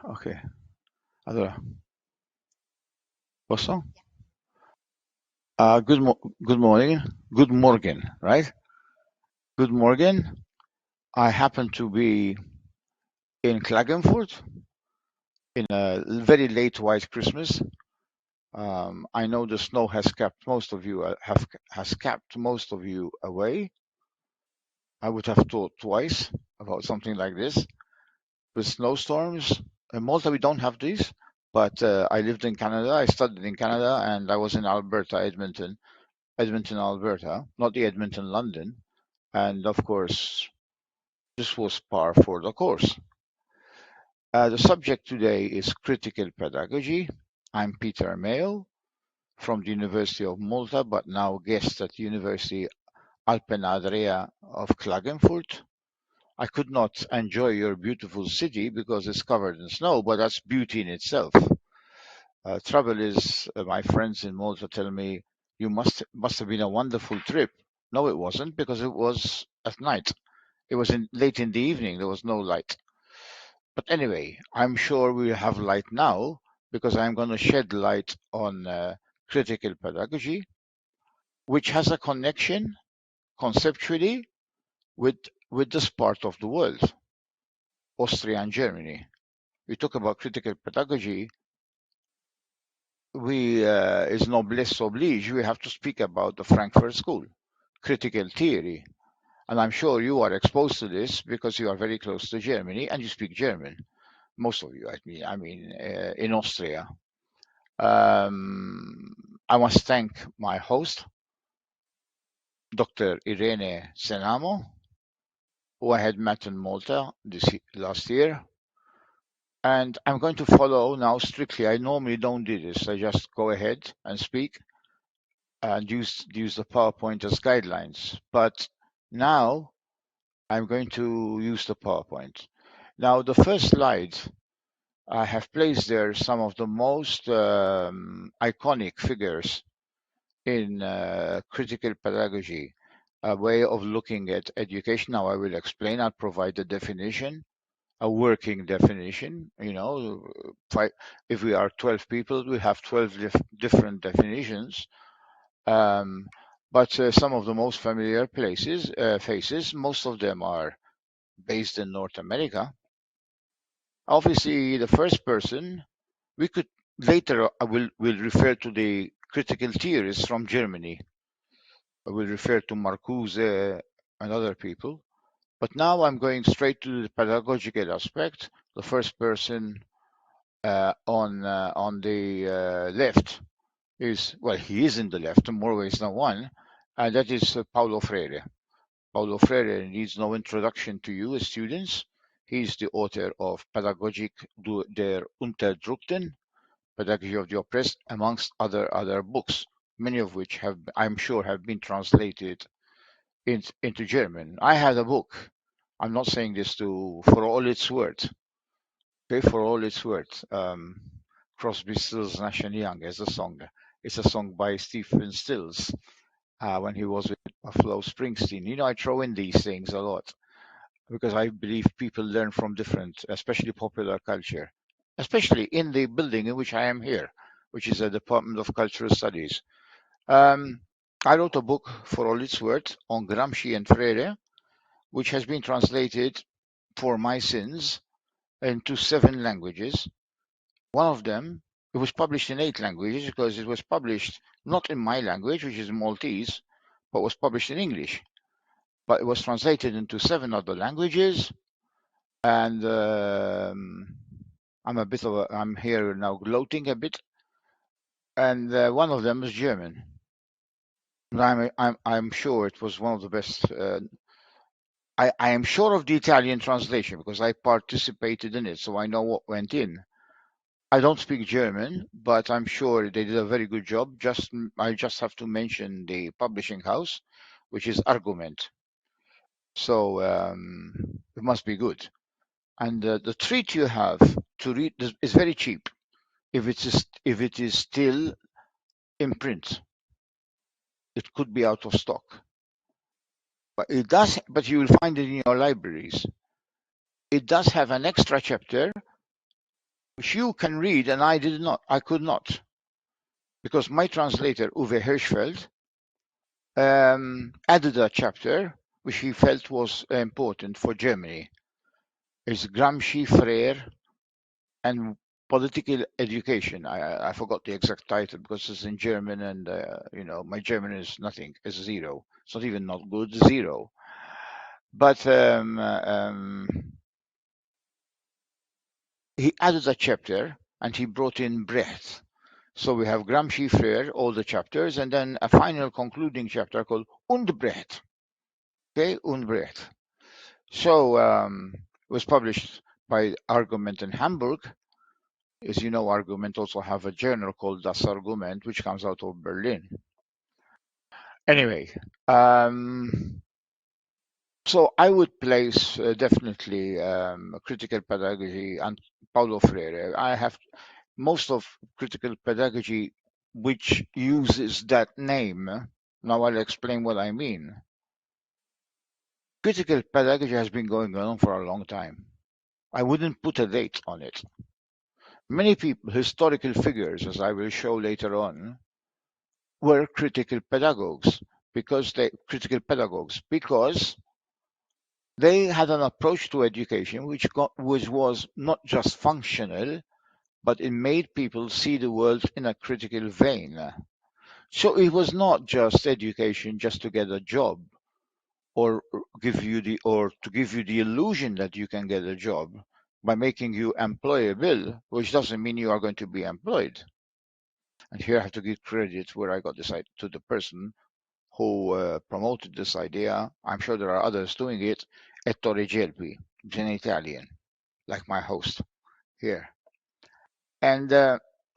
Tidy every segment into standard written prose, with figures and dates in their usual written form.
Ok, allora, posso? Good morning. Good morning, right? Good morning. I happen to be in Klagenfurt in a very late white Christmas. I know the snow has kept most of you has kept most of you away. I would have thought twice about something like this. With snowstorms, in Malta we don't have these, but I lived in Canada. I studied in Canada, and I was in Alberta, Edmonton, Alberta, not the Edmonton, London. And of course, this was par for the course. The subject today is critical pedagogy. I'm Peter Mayo from the University of Malta, but now guest at University Alpen Adria of Klagenfurt. I could not enjoy your beautiful city because it's covered in snow, but that's beauty in itself. Trouble is, my friends in Malta tell me you must have been a wonderful trip. No, it wasn't because it was at night. It was late in the evening. There was no light. But anyway, I'm sure we have light now because I'm going to shed light on critical pedagogy, which has a connection conceptually with this part of the world, Austria and Germany. We talk about critical pedagogy. We is noblesse oblige. We have to speak about the Frankfurt School, critical theory, and I'm sure you are exposed to this because you are very close to Germany and you speak German. Most of you, in Austria. Um, I must thank my host, Dr. Irene Senamo, who I had met in Malta last year. And I'm going to follow now strictly. I normally don't do this. I just go ahead and speak and use the PowerPoint as guidelines. But now I'm going to use the PowerPoint. Now, the first slide, I have placed there some of the most iconic figures in critical pedagogy, a way of looking at education. Now I will explain. I'll provide a definition, a working definition. If we are 12 people, we have 12 different definitions. Um, but some of the most familiar faces, most of them are based in North America. Obviously, the first person we could later I will refer to the critical theorists from Germany. I will refer to Marcuse and other people. But now I'm going straight to the pedagogical aspect. The first person on the left is, well, he is in the left in more ways than one, and that is Paulo Freire. Paulo Freire needs no introduction to you as students. He's the author of Pädagogik der Unterdrückten, Pedagogy of the Oppressed, amongst other books, many of which I'm sure have been translated into German. I had a book. I'm not saying this for all it's worth. Okay, for all it's worth. Crosby, Stills, Nash and Young is a song. It's a song by Stephen Stills when he was with Buffalo Springsteen. I throw in these things a lot because I believe people learn from different, especially popular culture, especially in the building in which I am here, which is the Department of Cultural Studies. I wrote a book, for all it's worth, on Gramsci and Freire, which has been translated for my sins into 7 languages. One of them, it was published in 8 languages because it was published not in my language, which is Maltese, but was published in English. But it was translated into 7 other languages, and I'm here now gloating a bit, and one of them is German. I'm sure it was one of the best. I am sure of the Italian translation because I participated in it, so I know what went in. I don't speak German, but I'm sure they did a very good job. I just have to mention the publishing house, which is Argument. So it must be good. And the treat you have to read is very cheap if it is still in print. It could be out of stock, but it does. But you will find it in your libraries. It does have an extra chapter which you can read, and I did not. I could not, because my translator Uwe Hirschfeld added a chapter which he felt was important for Germany. It's Gramsci, Freire, and political education. I forgot the exact title because it's in German, and my German is nothing. It's zero. It's not even not good. Zero. But he added a chapter, and he brought in Brecht. So we have Gramsci, Freire, all the chapters, and then a final concluding chapter called Und Brecht. Okay, Und Brecht. So it was published by Argument in Hamburg. As you know, Argument also have a journal called Das Argument, which comes out of Berlin. Anyway, so I would place definitely critical pedagogy and Paulo Freire. I have most of critical pedagogy which uses that name. Now I'll explain what I mean. Critical pedagogy has been going on for a long time. I wouldn't put a date on it. Many people, historical figures, as I will show later on, were critical pedagogues because they had an approach to education which was not just functional, but it made people see the world in a critical vein. So it was not just education just to get a job or to give you the illusion that you can get a job by making you employable, which doesn't mean you are going to be employed. And here I have to give credit where I got this to the person who promoted this idea. I'm sure there are others doing it. Ettore Gelpi, in Italian, like my host here. And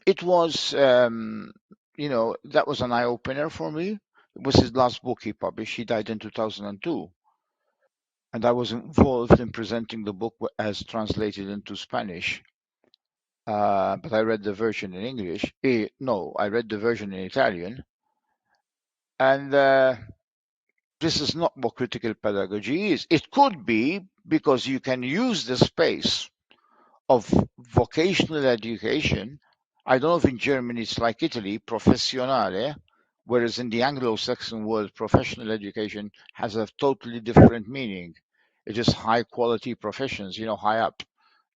it was, that was an eye opener for me. It was his last book he published. He died in 2002. And I was involved in presenting the book as translated into Spanish. But I read the version in English. No, I read the version in Italian. And this is not what critical pedagogy is. It could be because you can use the space of vocational education. I don't know if in Germany it's like Italy, professionale, whereas in the Anglo-Saxon world, professional education has a totally different meaning. It is high quality professions, high up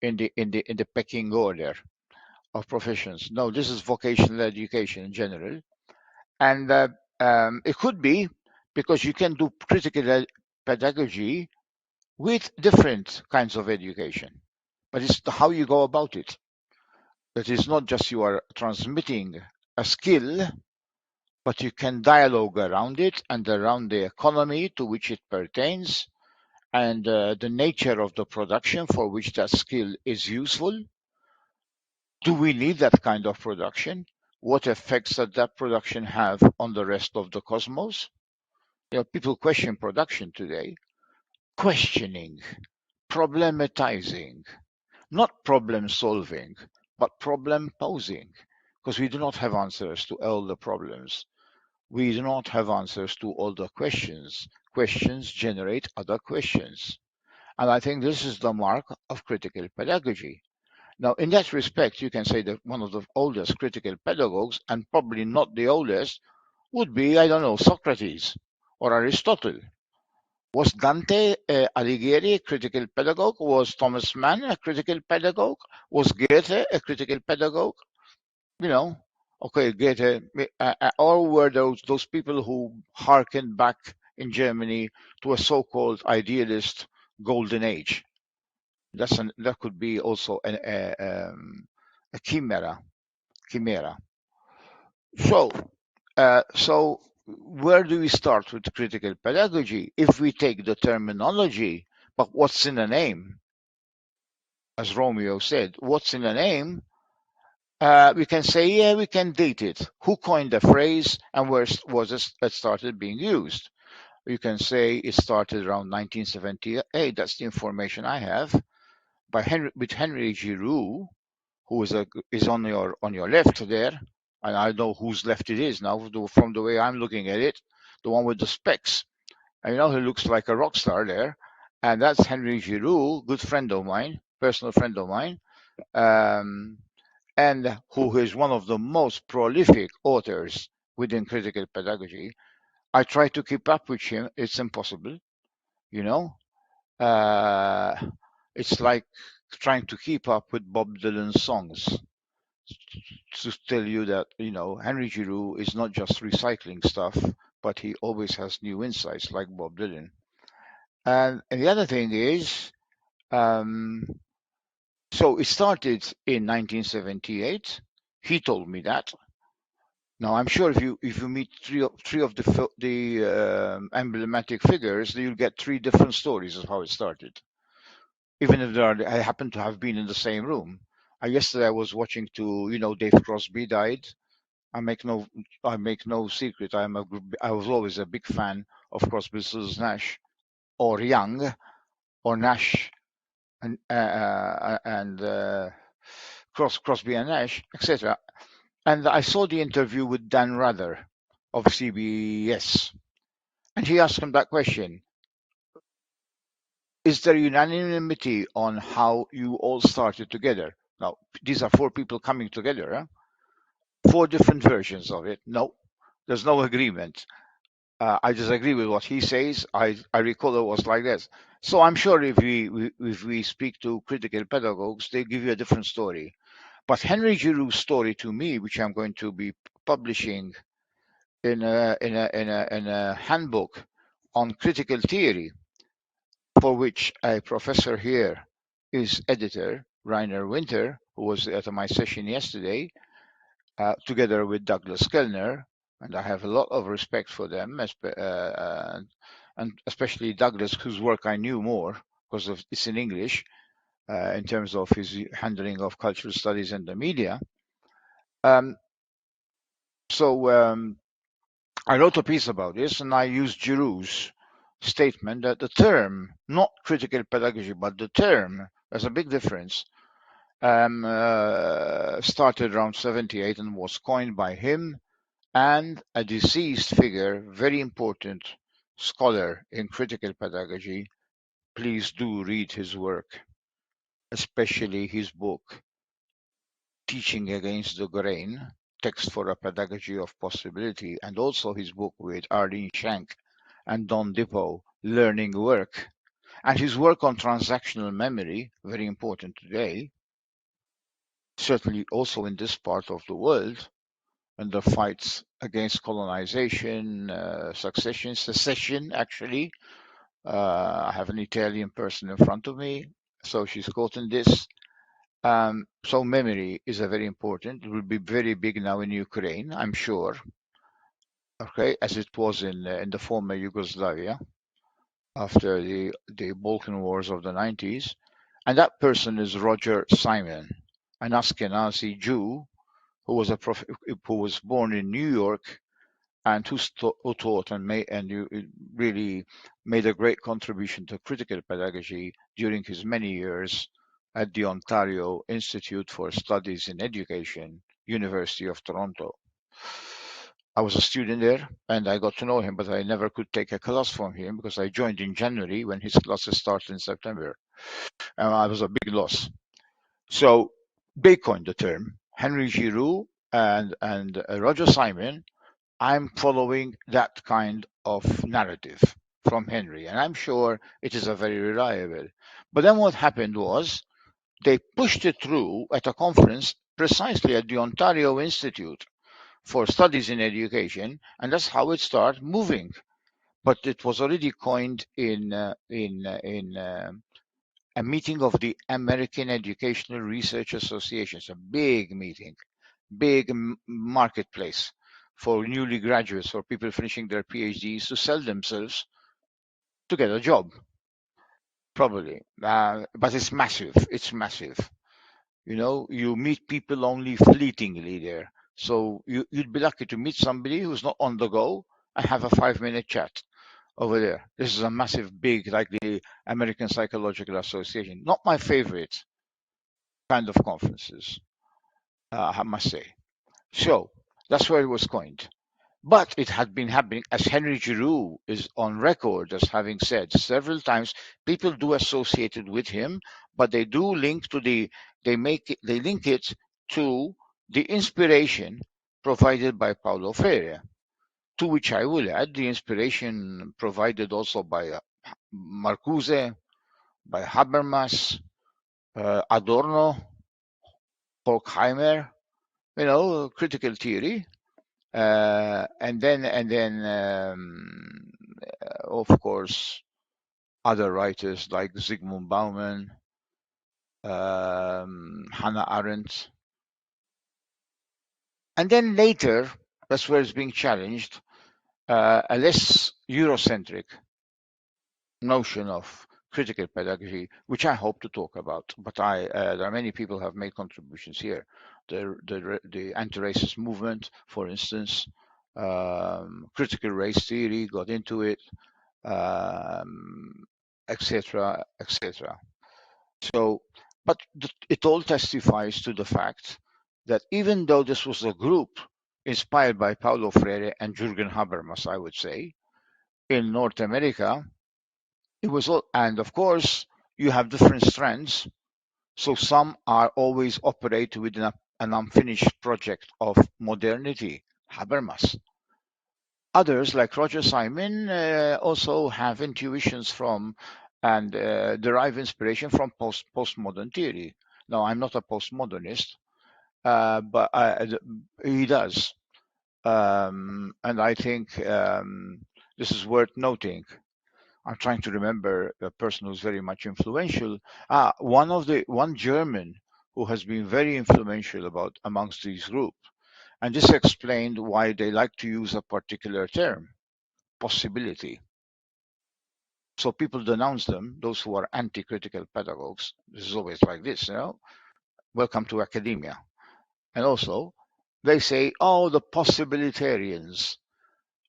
in the pecking order of professions. No, this is vocational education in general, and it could be because you can do critical pedagogy with different kinds of education, but it's how you go about it. It is not just you are transmitting a skill, but you can dialogue around it and around the economy to which it pertains and the nature of the production for which that skill is useful. Do we need that kind of production? What effects does that production have on the rest of the cosmos? People question production today. Questioning, problematizing, not problem solving, but problem posing, because we do not have answers to all the problems. We do not have answers to all the questions. Questions generate other questions. And I think this is the mark of critical pedagogy. Now, in that respect, you can say that one of the oldest critical pedagogues, and probably not the oldest, would be, I don't know, Socrates or Aristotle. Was Dante Alighieri a critical pedagogue? Was Thomas Mann a critical pedagogue? Was Goethe a critical pedagogue? Okay, Goethe, or were those people who hearkened back in Germany to a so-called idealist golden age? That could be also a chimera. So where do we start with critical pedagogy? If we take the terminology, but what's in a name? As Romeo said, what's in a name? We can say, yeah, we can date it. Who coined the phrase and where was it started being used? You can say it started around 1978. That's the information I have with Henry Giroux, who is on your left there, and I know whose left it is now from the way I'm looking at it, the one with the specs. And he looks like a rock star there, and that's Henry Giroux, good friend of mine, personal friend of mine, um, and who is one of the most prolific authors within critical pedagogy. I try to keep up with him. It's impossible, you know. Uh, it's like trying to keep up with Bob Dylan's songs. To tell you that, Henry Giroux is not just recycling stuff, but he always has new insights like Bob Dylan. And the other thing is, um, so it started in 1978. He told me that. Now I'm sure if you meet three of the emblematic figures, you'll get three different stories of how it started. Even if I happen to have been in the same room. Yesterday I was watching Dave Crosby died. I make no I make no secret. I was always a big fan of Crosby, Stills, Nash, or Young, or Nash and Crosby and Nash, etc. And I saw the interview with Dan Rather of CBS, and he asked him that question: is there unanimity on how you all started together? Now, these are four people coming together, huh? Four different versions of it. No, there's no agreement. I disagree with what he says. I recall it was like this. So I'm sure if we speak to critical pedagogues, they give you a different story. But Henry Giroux's story to me, which I'm going to be publishing in a handbook on critical theory, for which a professor here is editor, Rainer Winter, who was at my session yesterday, together with Douglas Kellner, and I have a lot of respect for them, and especially Douglas, whose work I knew more because it's in English in terms of his handling of cultural studies and the media. Um, so I wrote a piece about this, and I used Giroux's statement that the term, not critical pedagogy, but the term, there's a big difference, started around 78 and was coined by him and a deceased figure, very important scholar in critical pedagogy. Please do read his work, especially his book, Teaching Against the Grain, Text for a Pedagogy of Possibility, and also his book with Arlene Shank and Don Dippo, Learning Work, and his work on transactional memory, very important today, certainly also in this part of the world, and the fights against colonization, secession, actually. I have an Italian person in front of me, so she's quoting this. So memory is a very important. It will be very big now in Ukraine, I'm sure. Okay, as it was in the former Yugoslavia after the Balkan Wars of the 90s. And that person is Roger Simon, an Ashkenazi Jew who was born in New York and who taught and really made a great contribution to critical pedagogy during his many years at the Ontario Institute for Studies in Education, University of Toronto. I was a student there and I got to know him, but I never could take a class from him because I joined in January when his classes started in September. And I was a big loss. So they coined the term. Henry Giroux and Roger Simon. I'm following that kind of narrative from Henry, and I'm sure it is a very reliable. But then what happened was they pushed it through at a conference precisely at the Ontario Institute for Studies in Education, and that's how it started moving. But it was already coined in a meeting of the American Educational Research Association. It's a big meeting, big marketplace for newly graduates or people finishing their PhDs to sell themselves to get a job, probably. But it's massive. It's massive. You meet people only fleetingly there. So you'd be lucky to meet somebody who's not on the go and have a 5-minute chat over there. This is a massive, big, like the American Psychological Association. Not my favorite kind of conferences, I must say. So that's where it was coined. But it had been happening, as Henry Giroux is on record as having said several times. People do associate it with him, but they do link to they link it to the inspiration provided by Paulo Freire. To which I will add the inspiration provided also by Marcuse, by Habermas, Adorno, Horkheimer, critical theory, and then of course other writers like Zygmunt Bauman, Hannah Arendt, and then later, that's where it's being challenged, a less Eurocentric notion of critical pedagogy, which I hope to talk about. But there are many people who have made contributions here. The anti-racist movement, for instance, critical race theory got into it, etc., etc. So, but it all testifies to the fact that even though this was a group inspired by Paulo Freire and Jürgen Habermas, I would say, in North America, it was all, and of course, you have different strands. So some are always operate within an unfinished project of modernity, Habermas. Others, like Roger Simon, also have intuitions from and derive inspiration from postmodern theory. Now, I'm not a postmodernist, but he does. And I think this is worth noting. I'm trying to remember a person who's very much influential. One German who has been very influential about amongst these groups, and this explained why they like to use a particular term, possibility. So people denounce them, those who are anti-critical pedagogues. This is always like this, Welcome to academia. And also, they say, oh, the possibilitarians.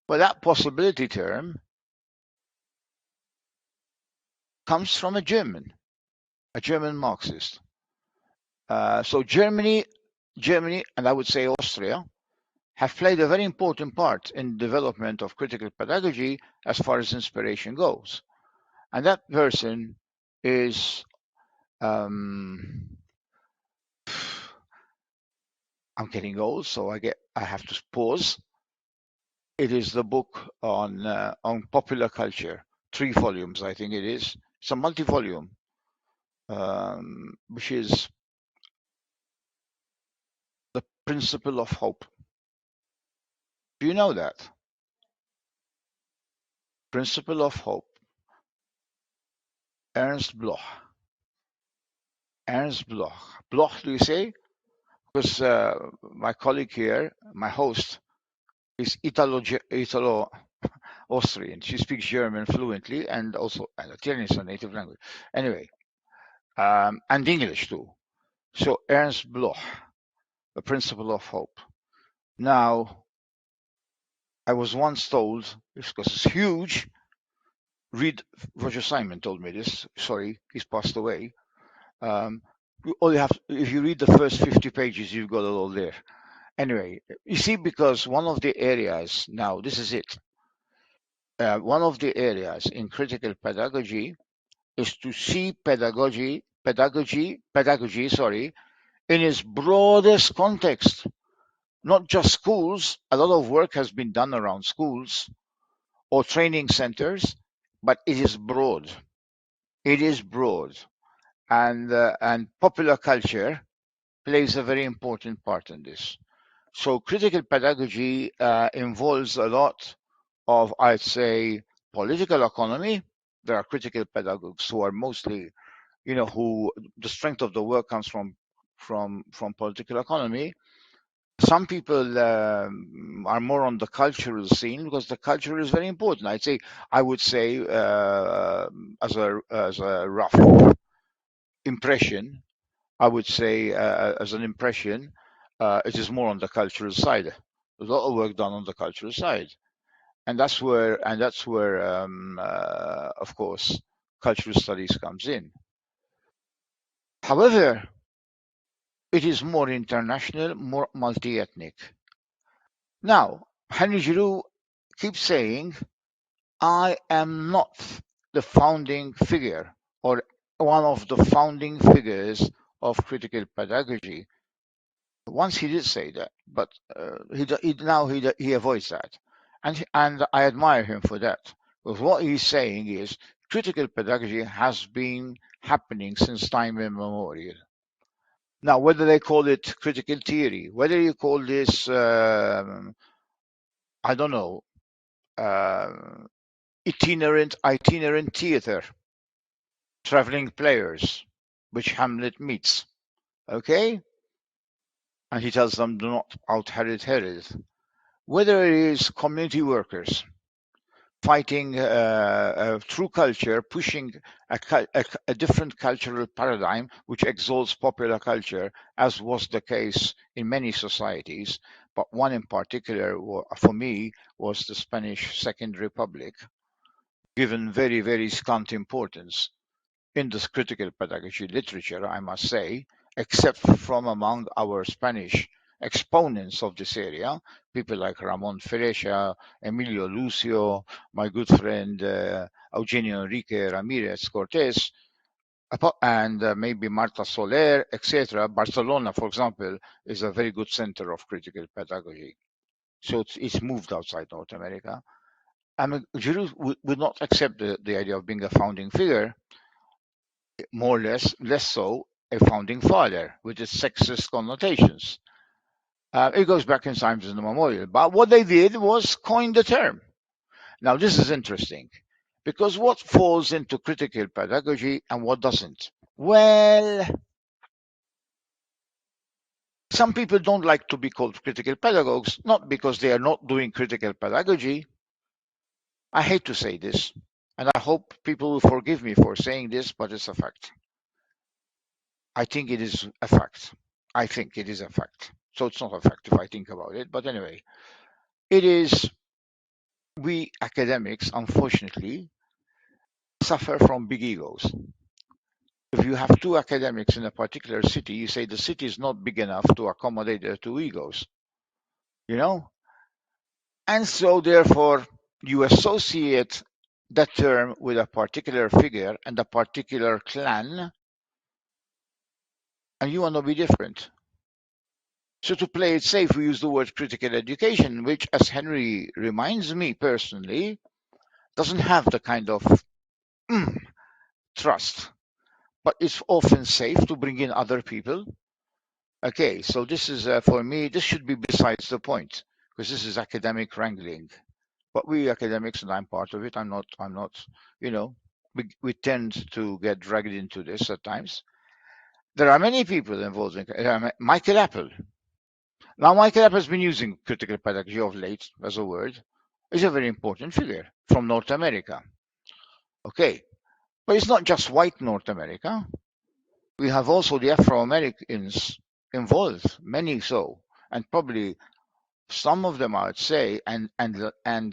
Well, that possibility term comes from a German Marxist. So Germany, and I would say Austria, have played a very important part in development of critical pedagogy as far as inspiration goes. And that person is, I'm getting old, so I have to pause. It is the book on popular culture, 3 volumes, I think it is. It's a multi-volume, which is The Principle of Hope. Do you know that? Principle of Hope. Ernst Bloch. Ernst Bloch. Bloch, do you say? Because my colleague here, my host, is Italo Austrian. She speaks German fluently, and also Italian is a native language. Anyway, and English too. So Ernst Bloch, The Principle of Hope. Now, I was once told, because it's huge, Roger Simon told me this. Sorry, he's passed away. All you have, if you read the first 50 pages, you've got it all there. Anyway, you see, because one of the areas, now this is it, one of the areas in critical pedagogy is to see pedagogy, sorry, in its broadest context, not just schools. A lot of work has been done around schools or training centers, but it is broad. It is broad, and popular culture plays a very important part in this. So critical pedagogy involves a lot of, I'd say, political economy. There are critical pedagogues who are mostly, who the strength of the work comes from political economy. Some people are more on the cultural scene because the culture is very important. I would say, as a rough impression, I would say, as an impression, it is more on the cultural side. There's a lot of work done on the cultural side, and that's where, of course, cultural studies comes in. However, it is more international, more multi-ethnic. Now, Henry Giroux keeps saying, I am not the founding figure or one of the founding figures of critical pedagogy. Once he did say that, but he avoids that, and I admire him for that. Because what he's saying is critical pedagogy has been happening since time immemorial. Now, whether they call it critical theory, whether you call this, I don't know, uh, itinerant theater, traveling players, which Hamlet meets, okay, and he tells them, "Do not out Herod." Whether it is community workers fighting through culture, pushing a different cultural paradigm which exalts popular culture, as was the case in many societies, but one in particular for me was the Spanish Second Republic, given very, very scant importance in this critical pedagogy literature, I must say, except from among our Spanish exponents of this area, people like Ramon Frecha, Emilio Lucio, my good friend Eugenio Enrique Ramirez Cortés, and maybe Marta Soler, etc. Barcelona, for example, is a very good center of critical pedagogy. So it's moved outside North America. I mean, Giroux would not accept the idea of being a founding figure, more or less so a founding father with its sexist connotations. It goes back in times in the memorial. But what they did was coin the term. Now, this is interesting because what falls into critical pedagogy and what doesn't? Well, some people don't like to be called critical pedagogues, not because they are not doing critical pedagogy. I hate to say this, and I hope people will forgive me for saying this, but it's a fact. I think it is a fact. I think it is a fact. So it's not a fact if I think about it. But anyway, it is, we academics, unfortunately, suffer from big egos. If you have two academics in a particular city, you say the city is not big enough to accommodate their two egos, you know? And so therefore, you associate that term with a particular figure and a particular clan, and you want to be different. So to play it safe, we use the word critical education, which, as Henry reminds me personally, doesn't have the kind of mm, trust, but it's often safe to bring in other people. Okay, so this is for me, this should be besides the point because this is academic wrangling. But we academics, and I'm part of it. I'm not. You know, we tend to get dragged into this at times. There are many people involved in Michael Apple. Now, Michael Apple has been using critical pedagogy of late as a word. He's a very important figure from North America. Okay, but it's not just white North America. We have also the Afro Americans involved, many so, and probably some of them I would say, and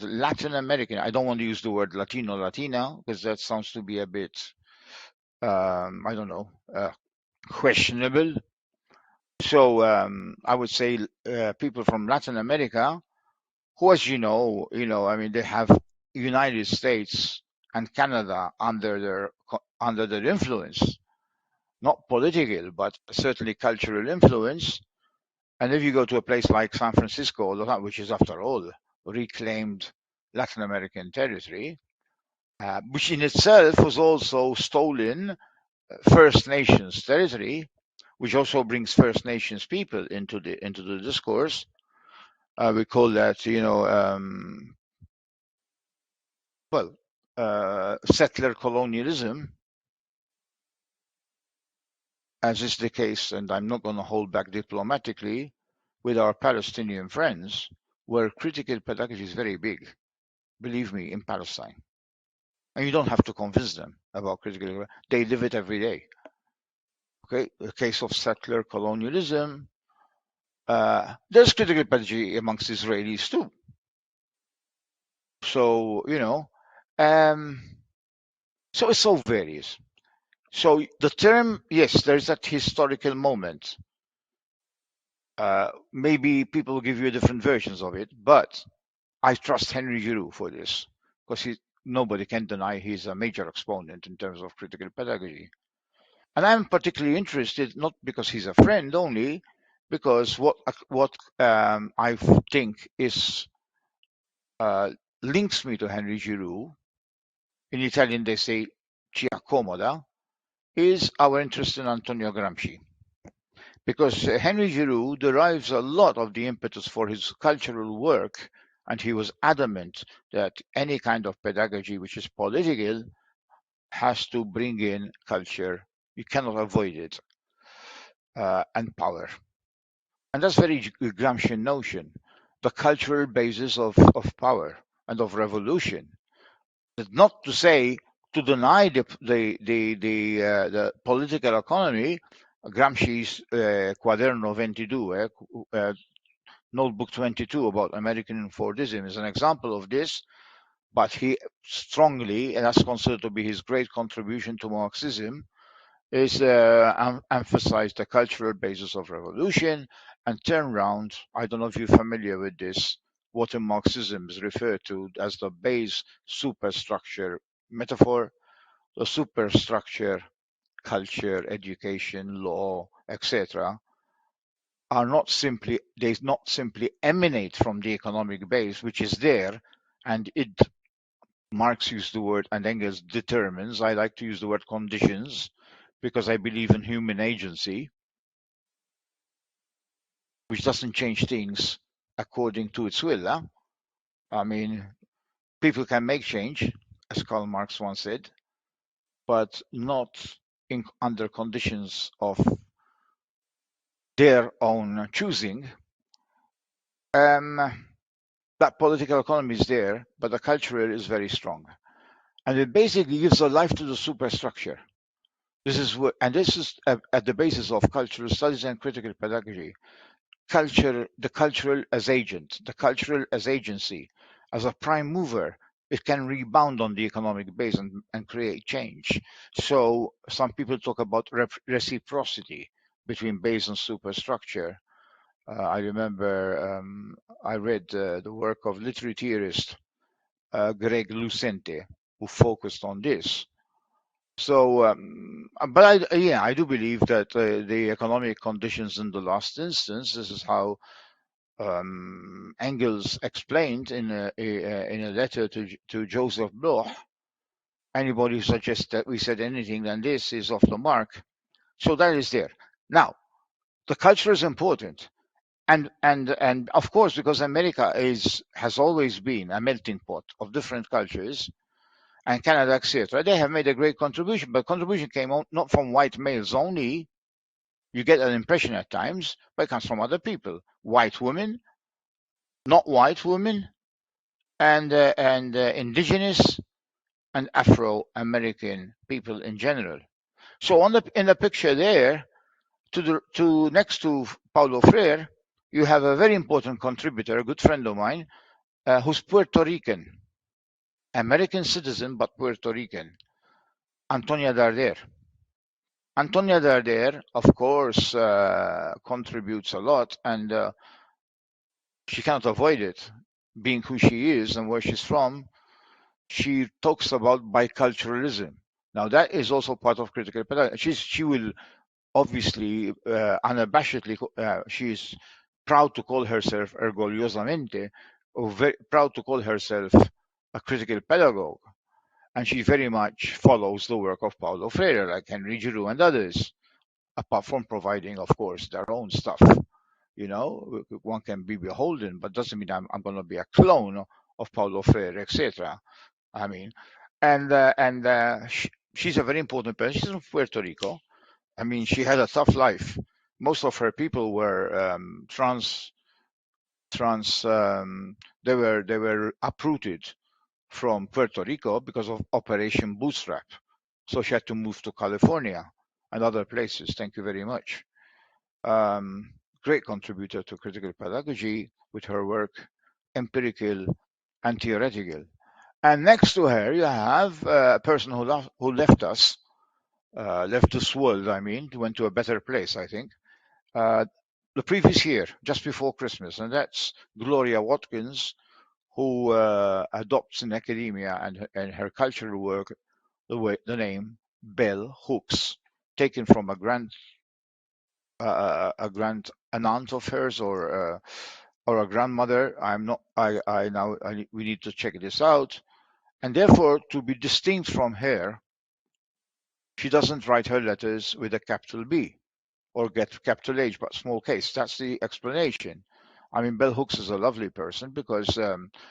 Latin American. I don't want to use the word Latino, Latina, because that sounds to be a bit, I don't know, questionable. So I would say people from Latin America, who, as I mean, they have United States and Canada under their influence, not political, but certainly cultural influence. And if you go to a place like San Francisco, which is after all reclaimed Latin American territory, which in itself was also stolen First Nations territory, which also brings First Nations people into the discourse. We call that, well, settler colonialism, as is the case, and I'm not going to hold back diplomatically, with our Palestinian friends, where critical pedagogy is very big, believe me, in Palestine. And you don't have to convince them about critical, they live it every day. Okay, a case of settler colonialism. There's critical pedagogy amongst Israelis too. So, so it so varies. So the term, yes, there's that historical moment. Maybe people will give you different versions of it, but I trust Henry Giroux for this because nobody can deny he's a major exponent in terms of critical pedagogy. And I'm particularly interested not because he's a friend only, because what I think is uh, links me to Henry Giroux. In Italian, they say ci accomoda, is our interest in Antonio Gramsci. Because Henry Giroux derives a lot of the impetus for his cultural work, and he was adamant that any kind of pedagogy which is political has to bring in culture. You cannot avoid it, and power. And that's very Gramscian notion, the cultural basis of power and of revolution. That's not to say to deny the political economy. Gramsci's Quaderno 22, Notebook 22 about American Fordism is an example of this, but he strongly, and that's considered to be his great contribution to Marxism, is emphasize the cultural basis of revolution and turn round. I don't know if you're familiar with this, what in Marxism is referred to as the base superstructure metaphor, the superstructure, culture, education, law, etc., are not simply they not simply emanate from the economic base, which is there, and it Marx used the word and Engels determines. I like to use the word conditions because I believe in human agency, which doesn't change things according to its will. Huh? I mean, people can make change, as Karl Marx once said, but not under conditions of their own choosing. Um, that political economy is there, but the cultural is very strong. And it basically gives a life to the superstructure. This is what, and this is at the basis of cultural studies and critical pedagogy. Culture, the cultural as agent, the cultural as agency, as a prime mover, it can rebound on the economic base and create change. So some people talk about reciprocity between base and superstructure. I remember I read the work of literary theorist Greg Lucente, who focused on this. So, but yeah, I do believe that the economic conditions in the last instance, this is how Engels explained in a letter to Joseph Bloch. Anybody who suggests that we said anything than this is off the mark. So that is there. Now, the culture is important, and of course, because America has always been a melting pot of different cultures, and Canada, etc. They have made a great contribution, but contribution came out not from white males only. You get an impression at times, but it comes from other people, white women, not white women, and indigenous and Afro-American people in general. So in the picture there, to next to Paulo Freire, you have a very important contributor, a good friend of mine, who's Puerto Rican, American citizen but Puerto Rican, Antonia Darder. Antonia Darder, of course, contributes a lot, and she cannot avoid it, being who she is and where she's from. She talks about biculturalism. Now, that is also part of critical pedagogy. She will obviously, unabashedly, she is proud to call herself orgullosamente, or very proud to call herself a critical pedagogue. And she very much follows the work of Paulo Freire, like Henry Giroux and others, apart from providing, of course, their own stuff. You know, one can be beholden, but doesn't mean I'm going to be a clone of Paulo Freire, etc. I mean, and she's a very important person. She's from Puerto Rico. I mean, she had a tough life. Most of her people were trans. They were uprooted from Puerto Rico because of Operation Bootstrap. So she had to move to California and other places. Thank you very much. Um, Great contributor to critical pedagogy with her work, empirical and theoretical. And next to her, you have a person who left us, left this world. I mean, went to a better place, I think. Uh, the previous year, just before Christmas, and that's Gloria Watkins, who adopts in academia and her cultural work the name bell hooks, taken from a grand an aunt of hers or a grandmother. I'm not. I now we need to check this out. And therefore, to be distinct from her, she doesn't write her letters with a capital B or get capital H, but small case. That's the explanation. I mean, Bell Hooks is a lovely person because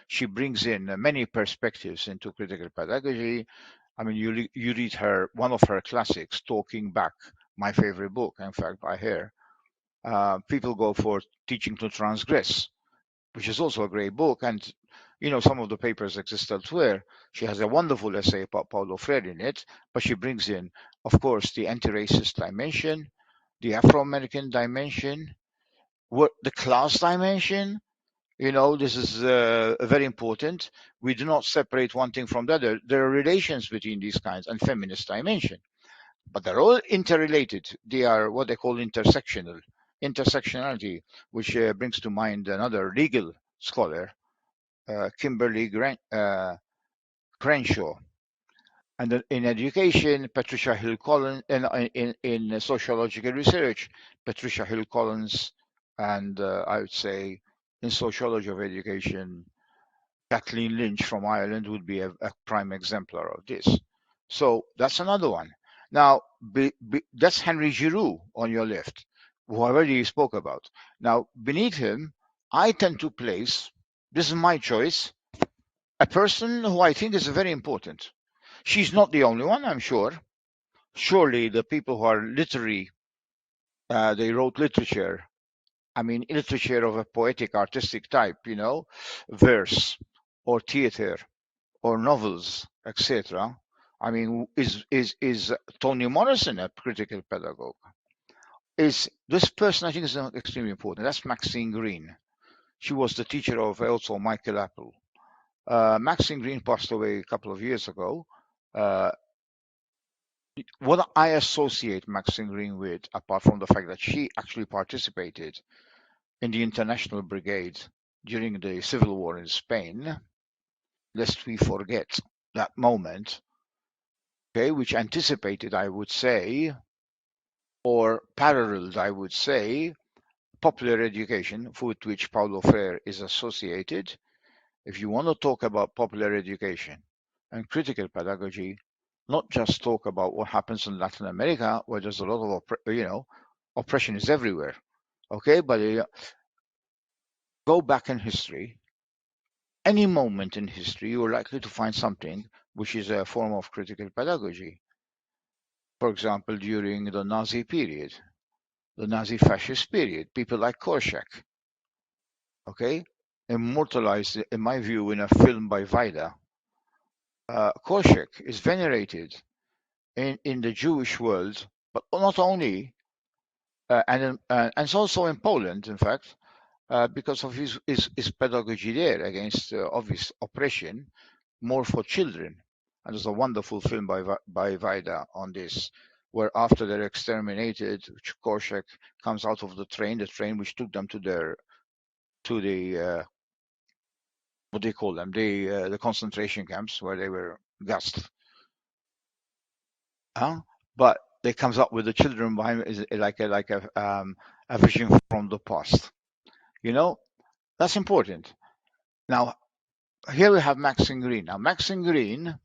she brings in many perspectives into critical pedagogy. I mean, you read her one of her classics, Talking Back, my favorite book, in fact, by her. People go for Teaching to Transgress, which is also a great book. And, some of the papers exist elsewhere. She has a wonderful essay about Paulo Freire in it, but she brings in, of course, the anti racist dimension, the Afro American dimension, the class dimension. This is very important. We do not separate one thing from the other. There are relations between these kinds and feminist dimension, but they're all interrelated. They are what they call intersectionality, which brings to mind another legal scholar, Kimberly Crenshaw. And in education, Patricia Hill Collins, in sociological research, Patricia Hill Collins, and I would say in sociology of education, Kathleen Lynch from Ireland would be a prime exemplar of this. So that's another one. Now, that's Henry Giroux on your left, who I already spoke about. Now, beneath him, I tend to place, this is my choice, a person who I think is very important. She's not the only one, I'm sure. Surely the people who are literary, they wrote literature. I mean, literature of a poetic, artistic type, verse or theater or novels, etc. I mean, is Toni Morrison a critical pedagogue? Is this person? I think is extremely important. That's Maxine Greene. She was the teacher of also Michael Apple. Maxine Greene passed away a couple of years ago. Uh, what I associate Maxine Greene with, apart from the fact that she actually participated in the International Brigade during the Civil War in Spain, lest we forget that moment, okay, which anticipated, I would say, or paralleled, I would say, popular education, with which Paulo Freire is associated. If you want to talk about popular education and critical pedagogy, not just talk about what happens in Latin America, where there's a lot of oppression is everywhere. Okay, but go back in history. Any moment in history, you're likely to find something which is a form of critical pedagogy. For example, during the Nazi period, the Nazi fascist period, people like Korczak, okay, immortalized, in my view, in a film by Vaida. Korczak is venerated in the Jewish world, but not only, and it's also in Poland, in fact, because of his pedagogy there against obvious oppression, more for children. And there's a wonderful film by Vaida on this, where after they're exterminated, Korczak comes out of the train which took them to the what do you call them, the concentration camps where they were gassed. But they comes up with the children behind is a vision from the past. That's important. Now here we have Maxine Greene. Now Maxine Greene,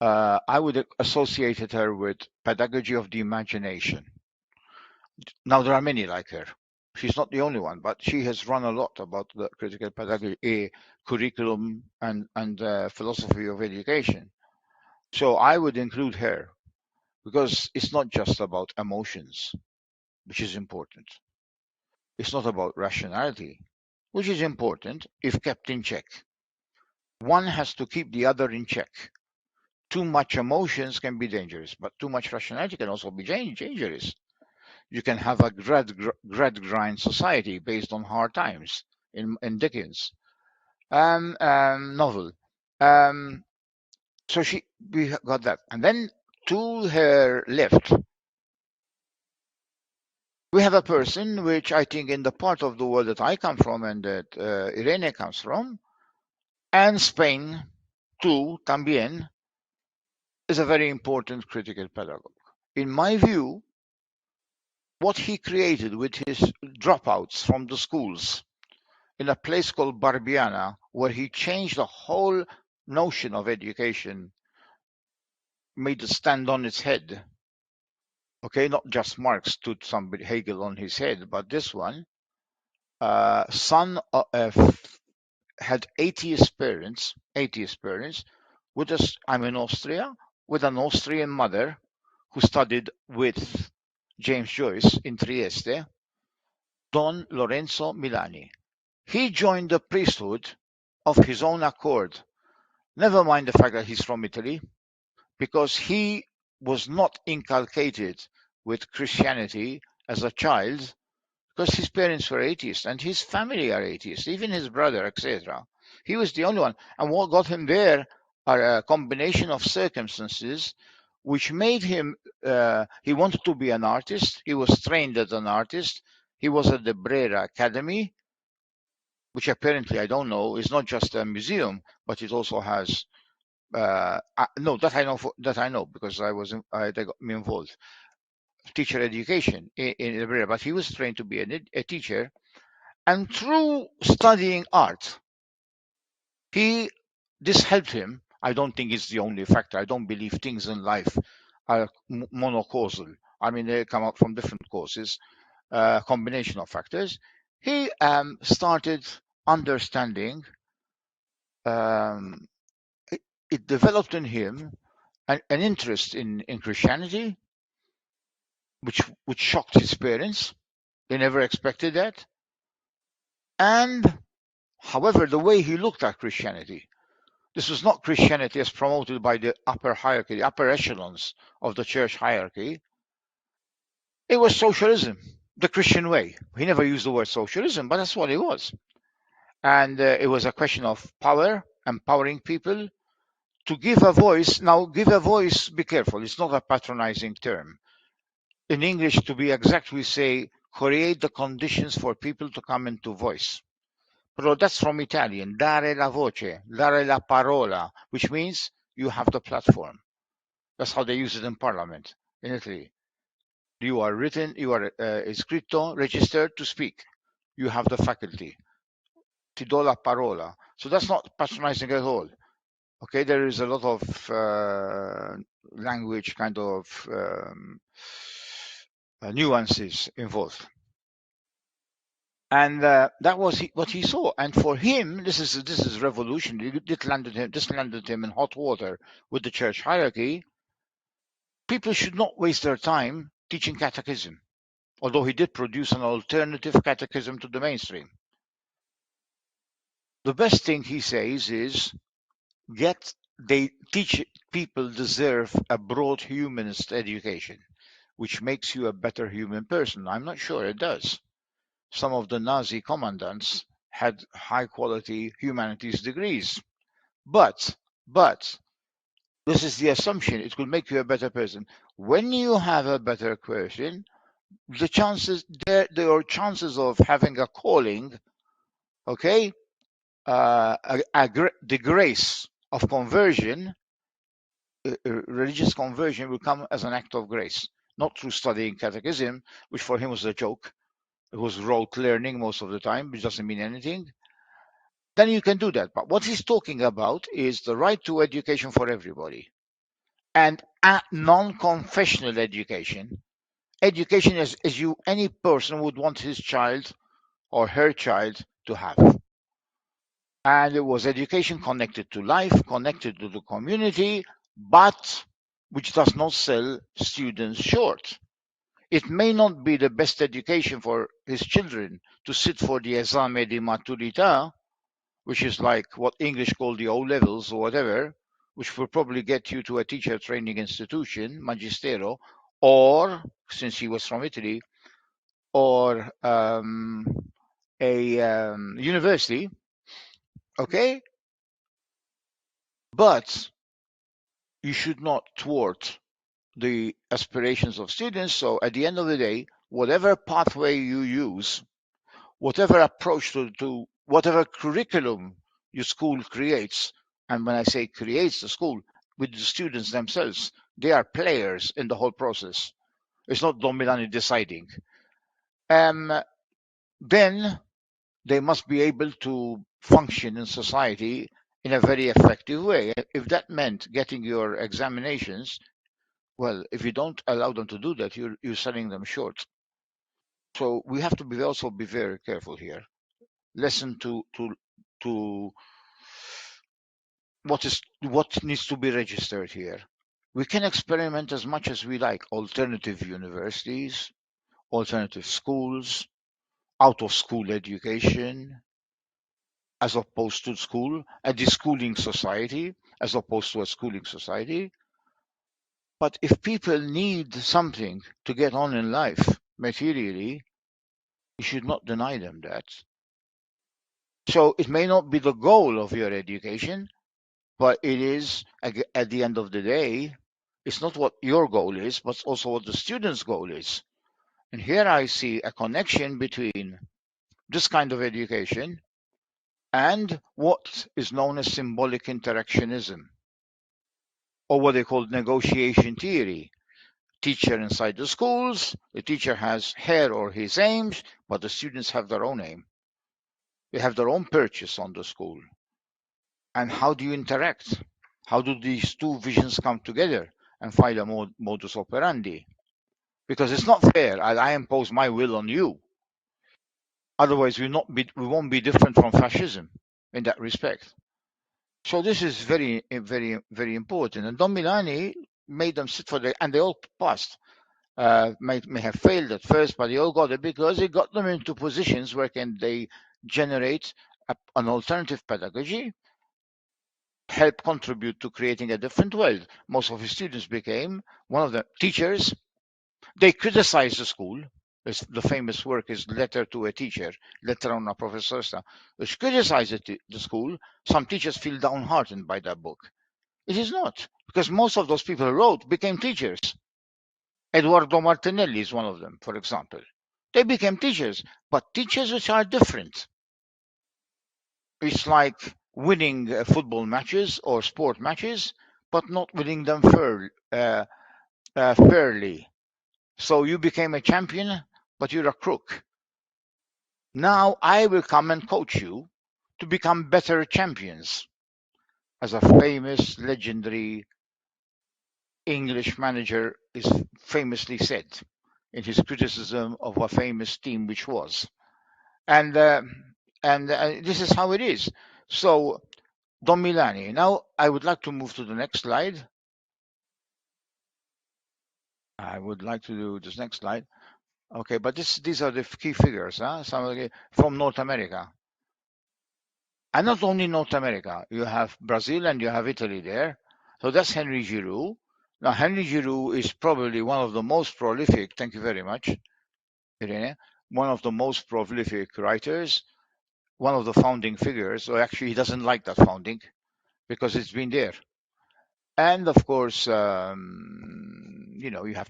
I would associate her with pedagogy of the imagination. Now there are many like her. She's not the only one, but she has run a lot about the critical pedagogy, curriculum, and philosophy of education. So I would include her because it's not just about emotions, which is important. It's not about rationality, which is important if kept in check. One has to keep the other in check. Too much emotions can be dangerous, but too much rationality can also be dangerous. You can have a grad grind society based on hard times in Dickens novel. So we got that, and then to her left, we have a person which I think in the part of the world that I come from and that Irene comes from, And Spain, too, también, is a very important critical pedagogue. In my view, what he created with his dropouts from the schools in a place called Barbiana, where he changed the whole notion of education, made it stand on its head. Okay, not just Marx stood somebody Hegel on his head, but this one, son had atheist parents. With us, I'm in Austria with an Austrian mother who studied with James Joyce in Trieste, Don Lorenzo Milani. He joined the priesthood of his own accord. Never mind the fact that he's from Italy, because he was not inculcated with Christianity as a child, because his parents were atheists and his family are atheists, even his brother, etc. He was the only one. And what got him there are a combination of circumstances which made him, he wanted to be an artist. He was trained as an artist. He was at the Brera Academy, which apparently, I don't know, is not just a museum, but it also has no, that I know because they got me involved. Teacher education in Iberia, but he was trained to be a teacher, and through studying art, he this helped him. I don't think it's the only factor. I don't believe things in life are monocausal. I mean, they come out from different causes, combination of factors. He started understanding. Um, it developed in him an interest in Christianity, which shocked his parents. They never expected that. And however, the way he looked at Christianity, this was not Christianity as promoted by the upper hierarchy, the upper echelons of the church hierarchy. It was socialism, the Christian way. He never used the word socialism, but that's what it was. And it was a question of power, empowering people to give a voice. Now, give a voice, be careful, it's not a patronizing term. In English, to be exact, we say create the conditions for people to come into voice. But that's from Italian, dare la voce, dare la parola, which means you have the platform. That's how they use it in Parliament in Italy. You are iscritto, registered to speak. You have the faculty. Ti do la parola. So that's not patronizing at all. Okay, there is a lot of language kind of nuances involved. And that was what he saw. And for him, this is revolutionary. This landed him in hot water with the church hierarchy. People should not waste their time teaching catechism, although he did produce an alternative catechism to the mainstream. The best thing he says is they teach people deserve a broad humanist education, which makes you a better human person. I'm not sure it does. Some of the Nazi commandants had high quality humanities degrees. But this is the assumption it will make you a better person. When you have a better person, there are chances of having a calling, okay, the grace of conversion, religious conversion will come as an act of grace, not through studying catechism, which for him was a joke. It was rote learning most of the time, which doesn't mean anything. Then you can do that. But what he's talking about is the right to education for everybody and a non-confessional education. Education as you any person would want his child or her child to have. And it was education connected to life, connected to the community, but which does not sell students short. It may not be the best education for his children to sit for the esame di maturità, which is like what English call the O levels or whatever, which will probably get you to a teacher training institution, magistero, or since he was from Italy, or a university. Okay, but you should not thwart the aspirations of students. So at the end of the day, whatever pathway you use, whatever approach to whatever curriculum your school creates. And when I say creates the school, with the students themselves, they are players in the whole process. It's not Don Milani deciding. Um, then they must be able to function in society in a very effective way. If that meant getting your examinations, well, if you don't allow them to do that, you're selling them short. So we have to be very careful here. Listen to what needs to be registered here. We can experiment as much as we like. Alternative universities, alternative schools, out of school education, as opposed to school, a deschooling society, as opposed to a schooling society. But if people need something to get on in life materially, you should not deny them that. So it may not be the goal of your education, but it is, at the end of the day, it's not what your goal is, but also what the student's goal is. And here I see a connection between this kind of education and what is known as symbolic interactionism, or what they call negotiation theory. Teacher inside the schools, the teacher has her or his aims, but the students have their own aim. They have their own purchase on the school. And how do you interact? How do these two visions come together and find a modus operandi? Because it's not fair. I impose my will on you. Otherwise, we won't be different from fascism in that respect. So this is very, very important. And Don Milani made them sit for and they all passed. May have failed at first, but they all got it because he got them into positions where can they generate an alternative pedagogy, help contribute to creating a different world. Most of his students became one of the teachers. They criticized the school. The famous work is Letter to a Teacher, Letter a una Professorsa, which criticized the school. Some teachers feel downhearted by that book. It is not, because most of those people who wrote became teachers. Eduardo Martinelli is one of them, for example. They became teachers, but teachers which are different. It's like winning football matches or sport matches, but not winning them fairly. So you became a champion, but you're a crook. Now I will come and coach you to become better champions, as a famous, legendary English manager is famously said in his criticism of a famous team which was. And this is how it is. So Don Milani. Now I would like to move to the next slide. I would like to do this next slide. Okay, but these are the key figures, huh? From North America. And not only North America, you have Brazil and you have Italy there. So that's Henry Giroux. Now, Henry Giroux is probably one of the most prolific, thank you very much, Irene, one of the most prolific writers, one of the founding figures, or actually he doesn't like that founding because it's been there. And of course, you have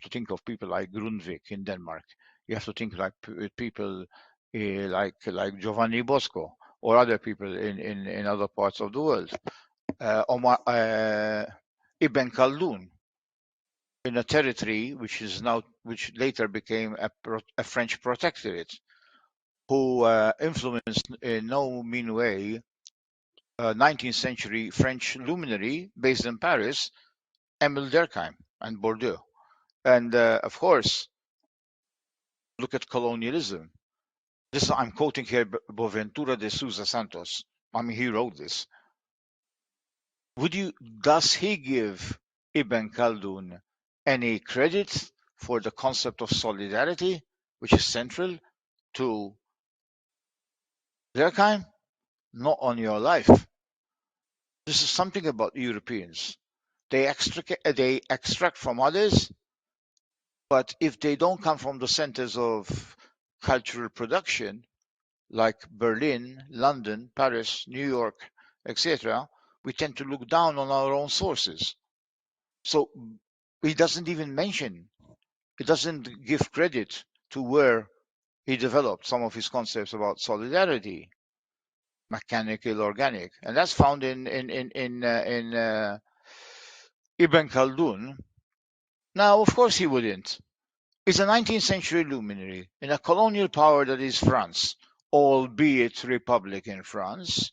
to think of people like Grundtvig in Denmark. You have to think like people like Giovanni Bosco or other people in other parts of the world. Ibn Khaldun in a territory which later became a French protectorate, who influenced in no mean way 19th century French luminary based in Paris, Émile Durkheim and Bordeaux. And of course, look at colonialism. I'm quoting here Boaventura de Sousa Santos. I mean, he wrote this. Does he give Ibn Khaldun any credit for the concept of solidarity, which is central to Durkheim? Not on your life. This is something about Europeans. They extract from others, but if they don't come from the centers of cultural production, like Berlin, London, Paris, New York, etc., we tend to look down on our own sources. So he doesn't even mention, he doesn't give credit to where he developed some of his concepts about solidarity. mechanical, organic, and that's found in Ibn Khaldun. Now, of course, he wouldn't. He's a 19th century luminary in a colonial power that is France, albeit republic in France.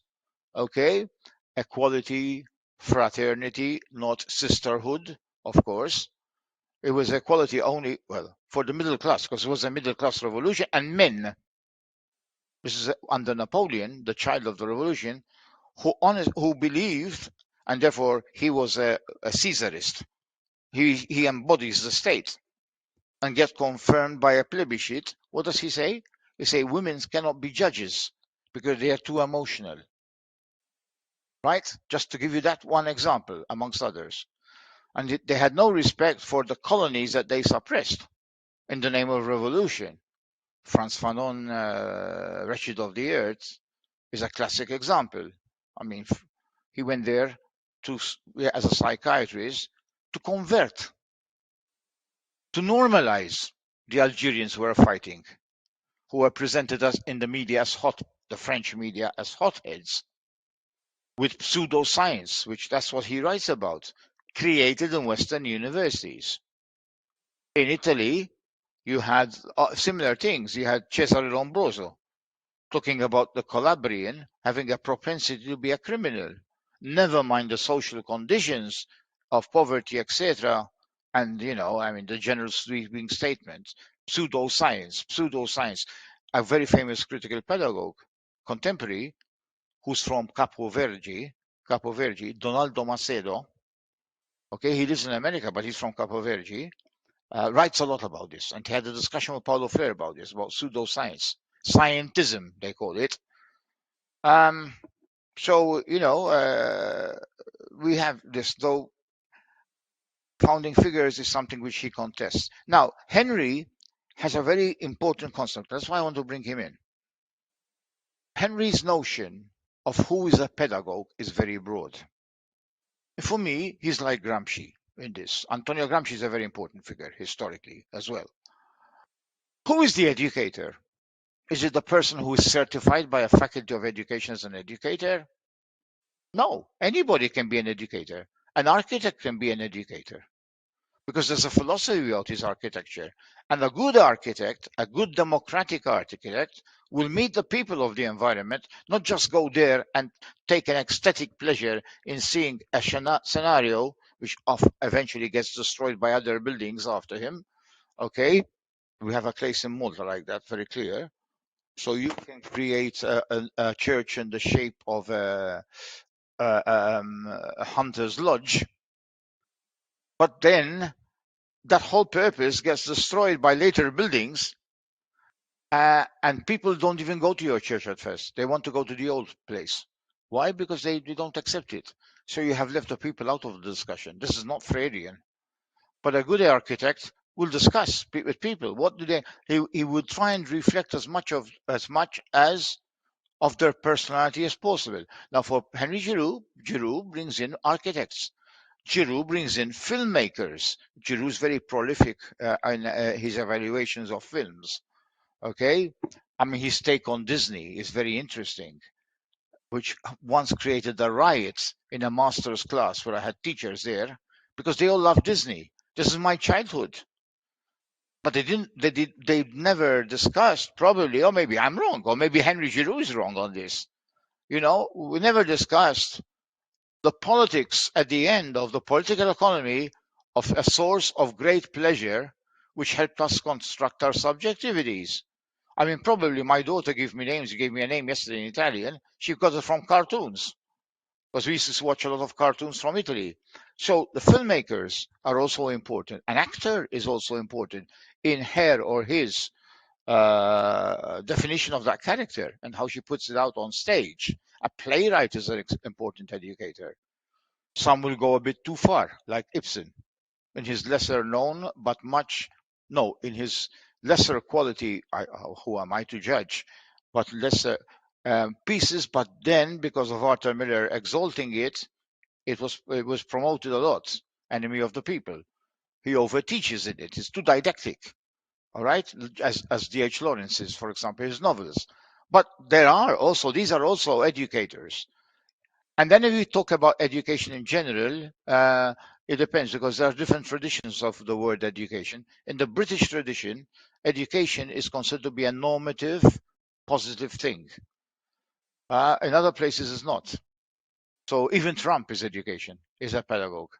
Okay, equality, fraternity, not sisterhood, of course. It was equality only, well, for the middle class, because it was a middle class revolution, and men. This is under Napoleon, the child of the revolution, who believed, and therefore he was a Caesarist. He embodies the state and gets confirmed by a plebiscite. What does he say? He say women cannot be judges because they are too emotional. Right? Just to give you that one example, amongst others. And they had no respect for the colonies that they suppressed in the name of revolution. Frantz Fanon, Wretched of the Earth, is a classic example. I mean, he went there to, as a psychiatrist, to convert, to normalize the Algerians who were fighting, who were presented as in the media as the French media as hotheads, with pseudoscience, which that's what he writes about, created in Western universities. In Italy, you had similar things. You had Cesare Lombroso talking about the Calabrian having a propensity to be a criminal. Never mind the social conditions of poverty, etc. And, I mean, the general sweeping statement, pseudoscience. A very famous critical pedagogue, contemporary, who's from Capo Verde, Donaldo Macedo. Okay, he lives in America, but he's from Capo Verde. Writes a lot about this, and he had a discussion with Paulo Freire about this, about pseudoscience, scientism, they call it. So, we have this, though founding figures is something which he contests. Now, Henry has a very important concept. That's why I want to bring him in. Henry's notion of who is a pedagogue is very broad. For me, he's like Gramsci in this. Antonio Gramsci is a very important figure historically as well. Who is the educator? Is it the person who is certified by a faculty of education as an educator? No, anybody can be an educator. An architect can be an educator because there's a philosophy about his architecture. And a good architect, a good democratic architect, will meet the people of the environment, not just go there and take an ecstatic pleasure in seeing a scenario which eventually gets destroyed by other buildings after him. Okay, we have a case in Malta like that, very clear. So you can create a church in the shape of a hunter's lodge, but then that whole purpose gets destroyed by later buildings, and people don't even go to your church at first. They want to go to the old place. Why? Because they don't accept it. So you have left the people out of the discussion. This is not Freudian. But a good architect will discuss with people. What do they? He would try and reflect as much as of their personality as possible. Now, for Henry Giroux brings in architects. Giroux brings in filmmakers. Giroux is very prolific in his evaluations of films. Okay, I mean his take on Disney is very interesting, which once created a riot in a master's class where I had teachers there because they all love Disney. This is my childhood. But they never discussed, probably, or maybe I'm wrong, or maybe Henry Giroux is wrong on this. We never discussed the politics at the end of the political economy of a source of great pleasure, which helped us construct our subjectivities. I mean, probably my daughter gave me names. She gave me a name yesterday in Italian. She got it from cartoons, because we used to watch a lot of cartoons from Italy. So the filmmakers are also important. An actor is also important in her or his definition of that character and how she puts it out on stage. A playwright is an important educator. Some will go a bit too far, like Ibsen, in his lesser known but in his lesser quality. Who am I to judge? But lesser pieces. But then, because of Arthur Miller exalting it, it was promoted a lot. Enemy of the People. He overteaches in it. It's too didactic. All right, as D.H. Lawrence is, for example, his novels. But these are also educators. And then if we talk about education in general, it depends because there are different traditions of the word education. In the British tradition, education is considered to be a normative, positive thing. In other places, it's not. So even Trump is education, is a pedagogue.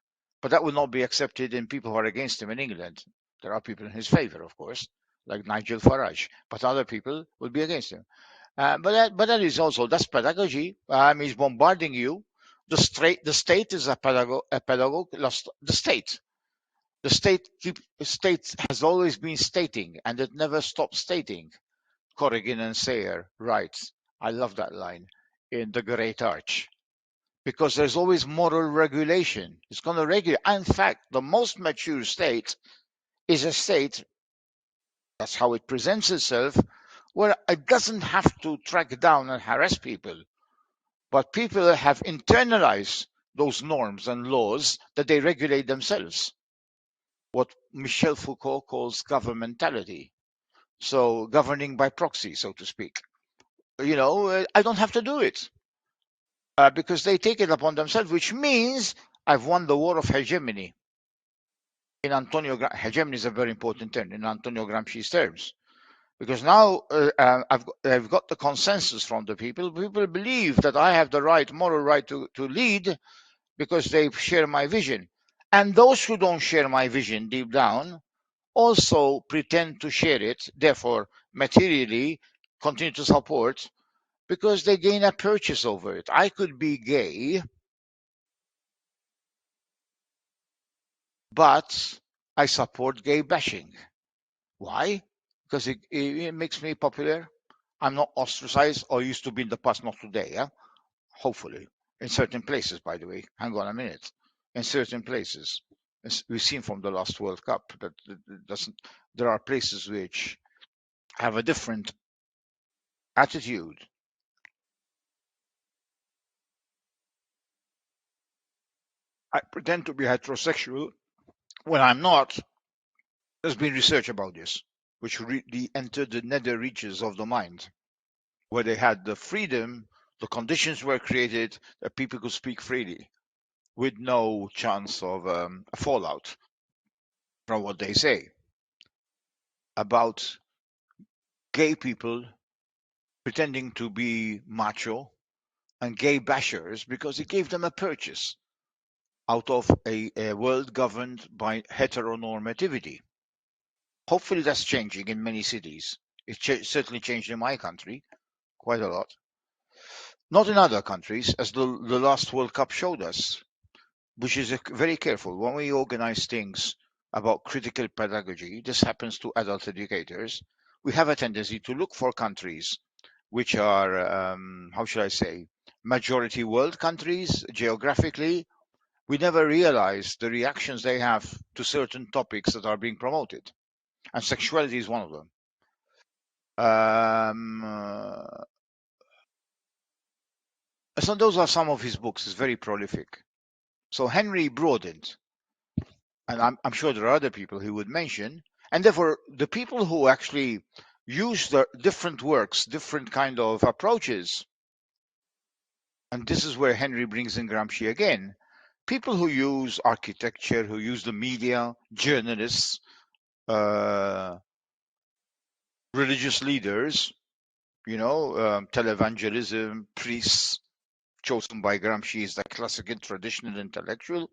But that would not be accepted in people who are against him in England. There are people in his favor, of course, like Nigel Farage, but other people would be against him. But that is also that's pedagogy. He's bombarding you. The state is a pedagogue. The state. The state has always been stating, and it never stops stating. Corrigan and Sayer writes. I love that line in The Great Arch because there's always moral regulation. It's going to regulate. In fact, the most mature state is a state, that's how it presents itself, where it doesn't have to track down and harass people, but people have internalized those norms and laws that they regulate themselves. What Michel Foucault calls governmentality. So governing by proxy, so to speak. I don't have to do it because they take it upon themselves, which means I've won the war of hegemony. Hegemony is a very important term in Antonio Gramsci's terms, because now I've got the consensus from the people. People believe that I have the moral right to lead because they share my vision. And those who don't share my vision deep down also pretend to share it, therefore materially continue to support because they gain a purchase over it. I could be gay, but I support gay bashing. Why? Because it makes me popular. I'm not ostracized or used to be in the past, not today. Yeah? Hopefully. In certain places, by the way. Hang on a minute. In certain places. As we've seen from the last World Cup that it doesn't. There are places which have a different attitude. I pretend to be heterosexual when I'm not. There's been research about this, which really entered the nether reaches of the mind, where they had the freedom, the conditions were created that people could speak freely with no chance of a fallout from what they say about gay people pretending to be macho and gay bashers because it gave them a purchase out of a world governed by heteronormativity. Hopefully, that's changing in many cities. It's certainly changed in my country quite a lot. Not in other countries, as the last World Cup showed us, which is very careful. When we organize things about critical pedagogy, this happens to adult educators, we have a tendency to look for countries which are, how should I say, majority world countries geographically. We never realize the reactions they have to certain topics that are being promoted. And sexuality is one of them. So those are some of his books. It's very prolific. So Henry broadened, and I'm sure there are other people he would mention, and therefore the people who actually use the different works, different kind of approaches, and this is where Henry brings in Gramsci again. People who use architecture, who use the media, journalists, religious leaders, televangelism, priests, chosen by Gramsci is the classical traditional intellectual,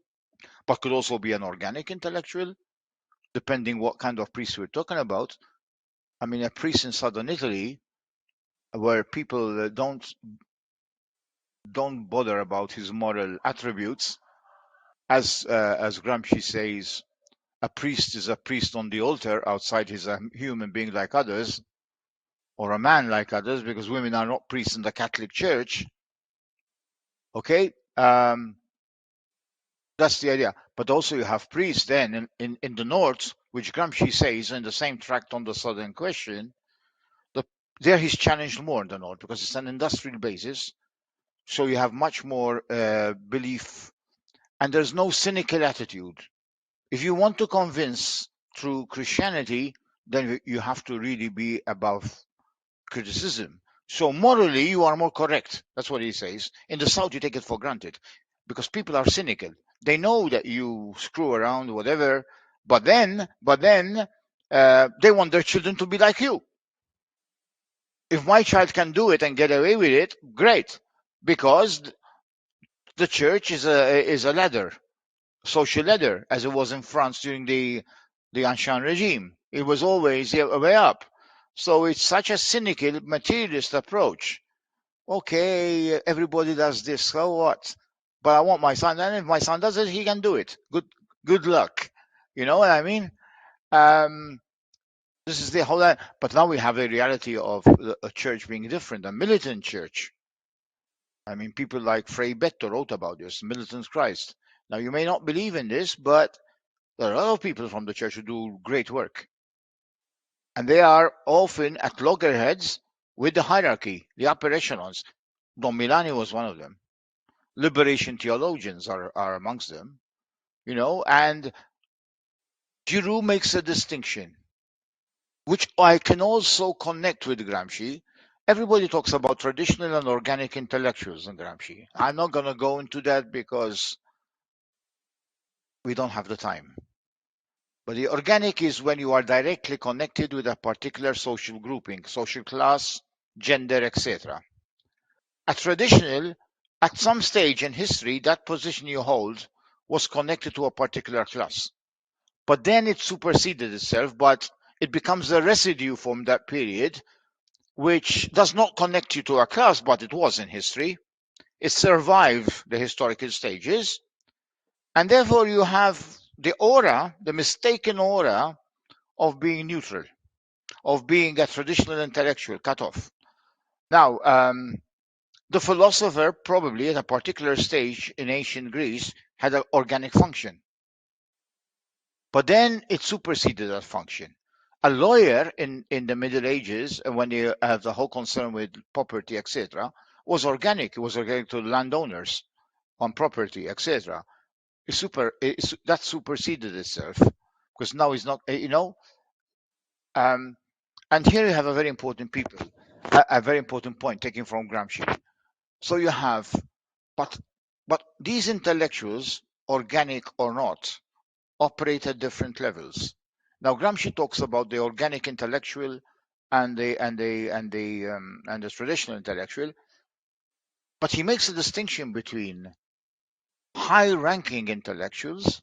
but could also be an organic intellectual, depending what kind of priest we're talking about. I mean, a priest in southern Italy, where people don't bother about his moral attributes, as Gramsci says, a priest is a priest on the altar. Outside, he's a human being like others, or a man like others, because women are not priests in the Catholic Church. Okay, that's the idea. But also, you have priests then in the north, which Gramsci says in the same tract on the Southern Question. There he's challenged more in the north because it's an industrial basis. So you have much more belief, and there's no cynical attitude. If you want to convince through Christianity, then you have to really be above criticism. So morally, you are more correct. That's what he says. In the South, you take it for granted because people are cynical. They know that you screw around, whatever, but then they want their children to be like you. If my child can do it and get away with it, great, because the church is a ladder, social ladder, as it was in France during the Ancien regime. It was always a way up. So it's such a cynical, materialist approach. Okay, everybody does this, so what? But I want my son, and if my son does it, he can do it. Good luck. You know what I mean? Um, this is the whole. But now we have the reality of a church being different, a militant church. I mean, people like Frei Betto wrote about this, militant Christ. Now, you may not believe in this, but there are a lot of people from the church who do great work. And they are often at loggerheads with the hierarchy, the upper echelons. Don Milani was one of them. Liberation theologians are amongst them, and Giroux makes a distinction, which I can also connect with Gramsci. Everybody talks about traditional and organic intellectuals in Gramsci. I'm not going to go into that because we don't have the time. But the organic is when you are directly connected with a particular social grouping, social class, gender, etc. A traditional, at some stage in history, that position you hold was connected to a particular class. But then it superseded itself, but it becomes a residue from that period, which does not connect you to a class, but it was in history. It survived the historical stages, and therefore you have the aura, the mistaken aura of being neutral, of being a traditional intellectual cut off. Now, the philosopher probably at a particular stage in ancient Greece had an organic function, but then it superseded that function. A lawyer in the Middle Ages, when you have the whole concern with property, etc., was organic. It was organic to landowners on property, etc. That superseded itself because now it's not, Um, and here you have a very important people, a very important point taken from Gramsci. So you have, but but these intellectuals, organic or not, operate at different levels. Now Gramsci talks about the organic intellectual and the traditional intellectual, but he makes a distinction between high-ranking intellectuals.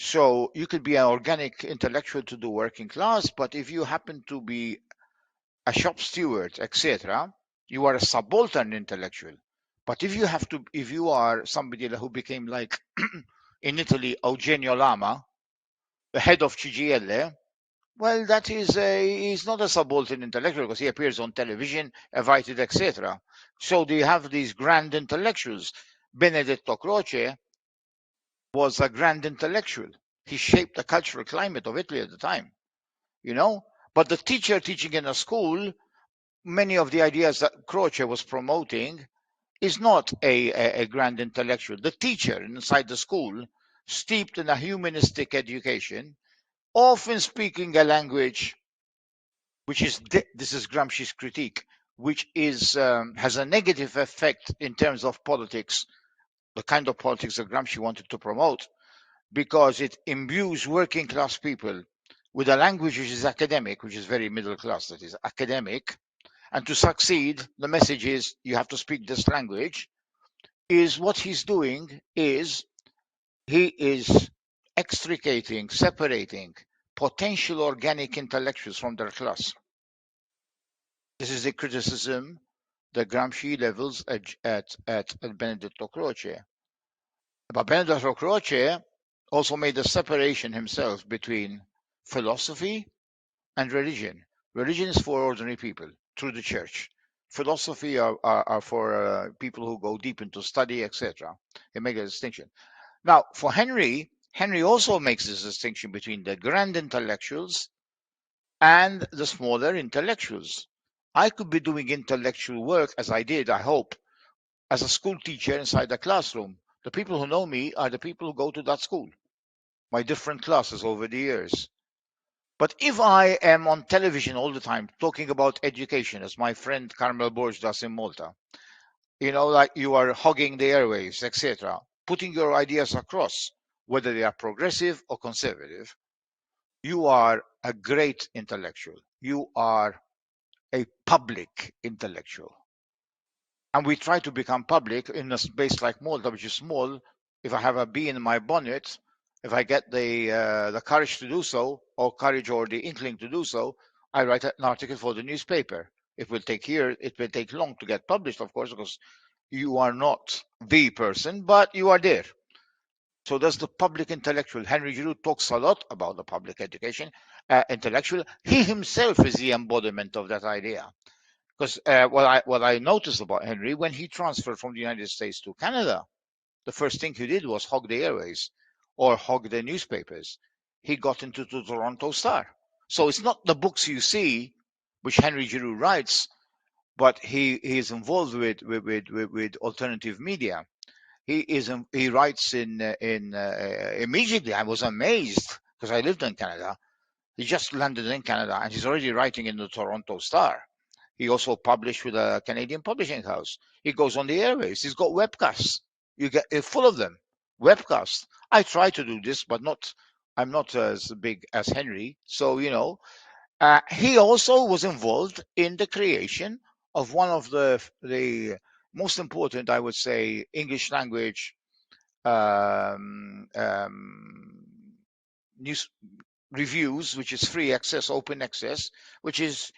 So you could be an organic intellectual to the working class, but if you happen to be a shop steward, etc., you are a subaltern intellectual. But if you are somebody who became like in Italy, Eugenio Lama, the head of CGL, well, he's not a subaltern intellectual because he appears on television, invited, etc. So they have these grand intellectuals. Benedetto Croce was a grand intellectual. He shaped the cultural climate of Italy at the time, you know. But the teacher teaching in a school, many of the ideas that Croce was promoting is not a grand intellectual. The teacher inside the school, steeped in a humanistic education, often speaking a language which is this is Gramsci's critique, which is has a negative effect in terms of politics, the kind of politics that Gramsci wanted to promote, because it imbues working class people with a language which is academic, which is very middle class, that is academic. And to succeed, the message is you have to speak this language. Is what he's doing is he is extricating, separating potential organic intellectuals from their class. This is the criticism that Gramsci levels at Benedetto Croce. But Benedetto Croce also made a separation himself between philosophy and religion. Religion is for ordinary people through the church. Philosophy are for people who go deep into study, etc. He makes a distinction. Now, for Henry also makes this distinction between the grand intellectuals and the smaller intellectuals. I could be doing intellectual work, as I did, I hope, as a school teacher inside the classroom. The people who know me are the people who go to that school, my different classes over the years. But if I am on television all the time talking about education, as my friend Carmel Borge does in Malta, like you are hogging the airwaves, etc., putting your ideas across, whether they are progressive or conservative, you are a great intellectual. You are a public intellectual. And we try to become public in a space like Malta, which is small. If I have a bee in my bonnet, if I get the courage to do so, or courage or the inkling to do so, I write an article for the newspaper. It will take years. It will take long to get published, of course, because you are not the person, but you are there. So does the public intellectual. Henry Giroud talks a lot about the public education intellectual. He himself is the embodiment of that idea. Because what I noticed about Henry, when he transferred from the United States to Canada, the first thing he did was hog the airways or hog the newspapers. He got into the Toronto Star. So it's not the books you see, which Henry Giroud writes, but he is involved with alternative media. He writes in immediately. I was amazed because I lived in Canada. He just landed in Canada and he's already writing in the Toronto Star. He also published with a Canadian publishing house. He goes on the airways. He's got webcasts. You get full of them. Webcasts. I try to do this, but not. I'm not as big as Henry. So he also was involved in the creation of one of the most important, I would say, English language news reviews, which is free access, open access, which is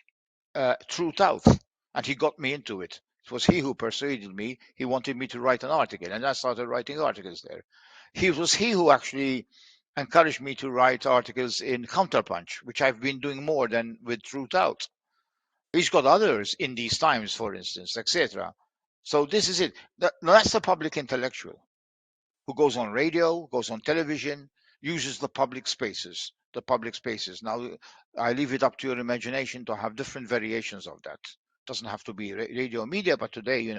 Truth Out, and he got me into it. It was he who persuaded me. He wanted me to write an article, and I started writing articles there. He was he who actually encouraged me to write articles in Counterpunch, which I've been doing more than with Truth Out. He's got others in these times, for instance, etc. So this is it. That's the public intellectual who goes on radio, goes on television, uses the public spaces. The public spaces. Now, I leave it up to your imagination to have different variations of that. It doesn't have to be radio media, but today,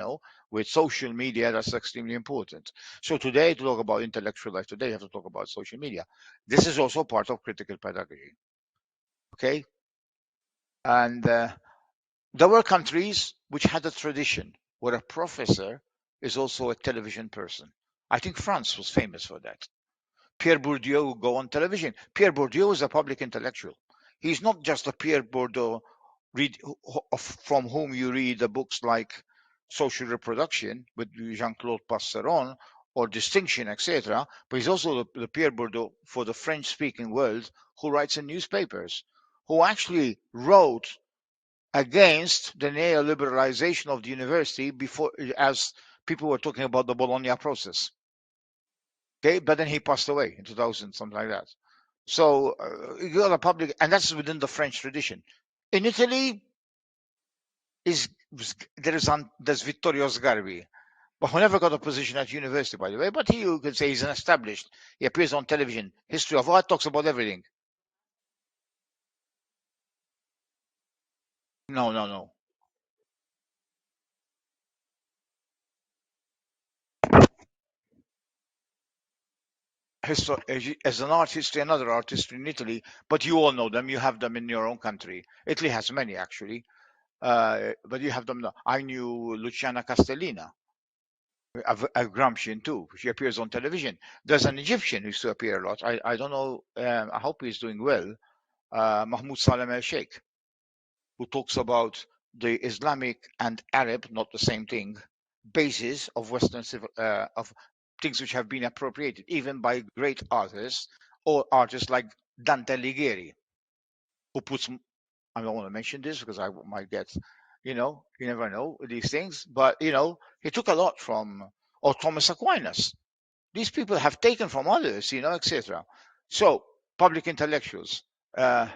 with social media, that's extremely important. So today, to talk about intellectual life today, you have to talk about social media. This is also part of critical pedagogy. Okay, and there were countries which had a tradition where a professor is also a television person. I think France was famous for that. Pierre Bourdieu will go on television. Pierre Bourdieu is a public intellectual. He's not just a Pierre Bourdieu from whom you read the books like Social Reproduction with Jean-Claude Passeron or Distinction, etc. But he's also the Pierre Bourdieu for the French-speaking world who writes in newspapers, who actually wrote against the neoliberalization of the university before, as people were talking about the Bologna process. Okay, but then he passed away in 2000, something like that. So you got a public, and that's within the French tradition. In Italy, is there's Vittorio Sgarbi, but who never got a position at university, by the way. But you could say he's an established. He appears on television. History of art talks about everything. No, no, no. As an art history, another art history in Italy, but you all know them. You have them in your own country. Italy has many actually, but you have them. I knew Luciana Castellina, a Gramscian too. She appears on television. There's an Egyptian who used to appear a lot. I don't know. I hope he's doing well. Mahmoud Salem El Sheikh, who talks about the Islamic and Arab, not the same thing, basis of Western of things which have been appropriated, even by great artists or artists like Dante Alighieri, who puts. I don't want to mention this because I might get, you never know these things, but he took a lot from, or Thomas Aquinas. These people have taken from others, etc. So public intellectuals. Uh,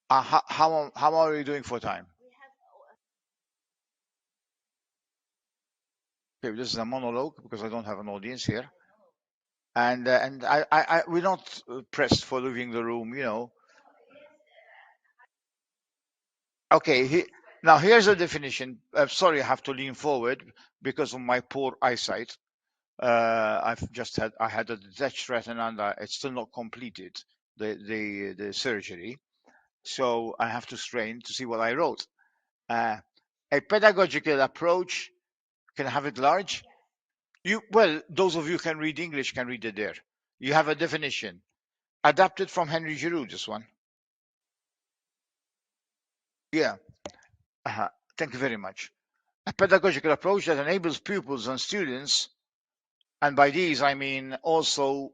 how are we doing for time? Okay, this is a monologue because I don't have an audience here, and we're not pressed for leaving the room. Okay, now here's a definition. Sorry, I have to lean forward because of my poor eyesight. I had a detached retina, and it's still not completed the surgery. So I have to strain to see what I wrote. Uh, a pedagogical approach, can I have it large? Those of you who can read English can read it there. You have a definition adapted from Henry Giroux. This one, yeah. uh Thank you very much. A pedagogical approach that enables pupils and students, and by these I mean also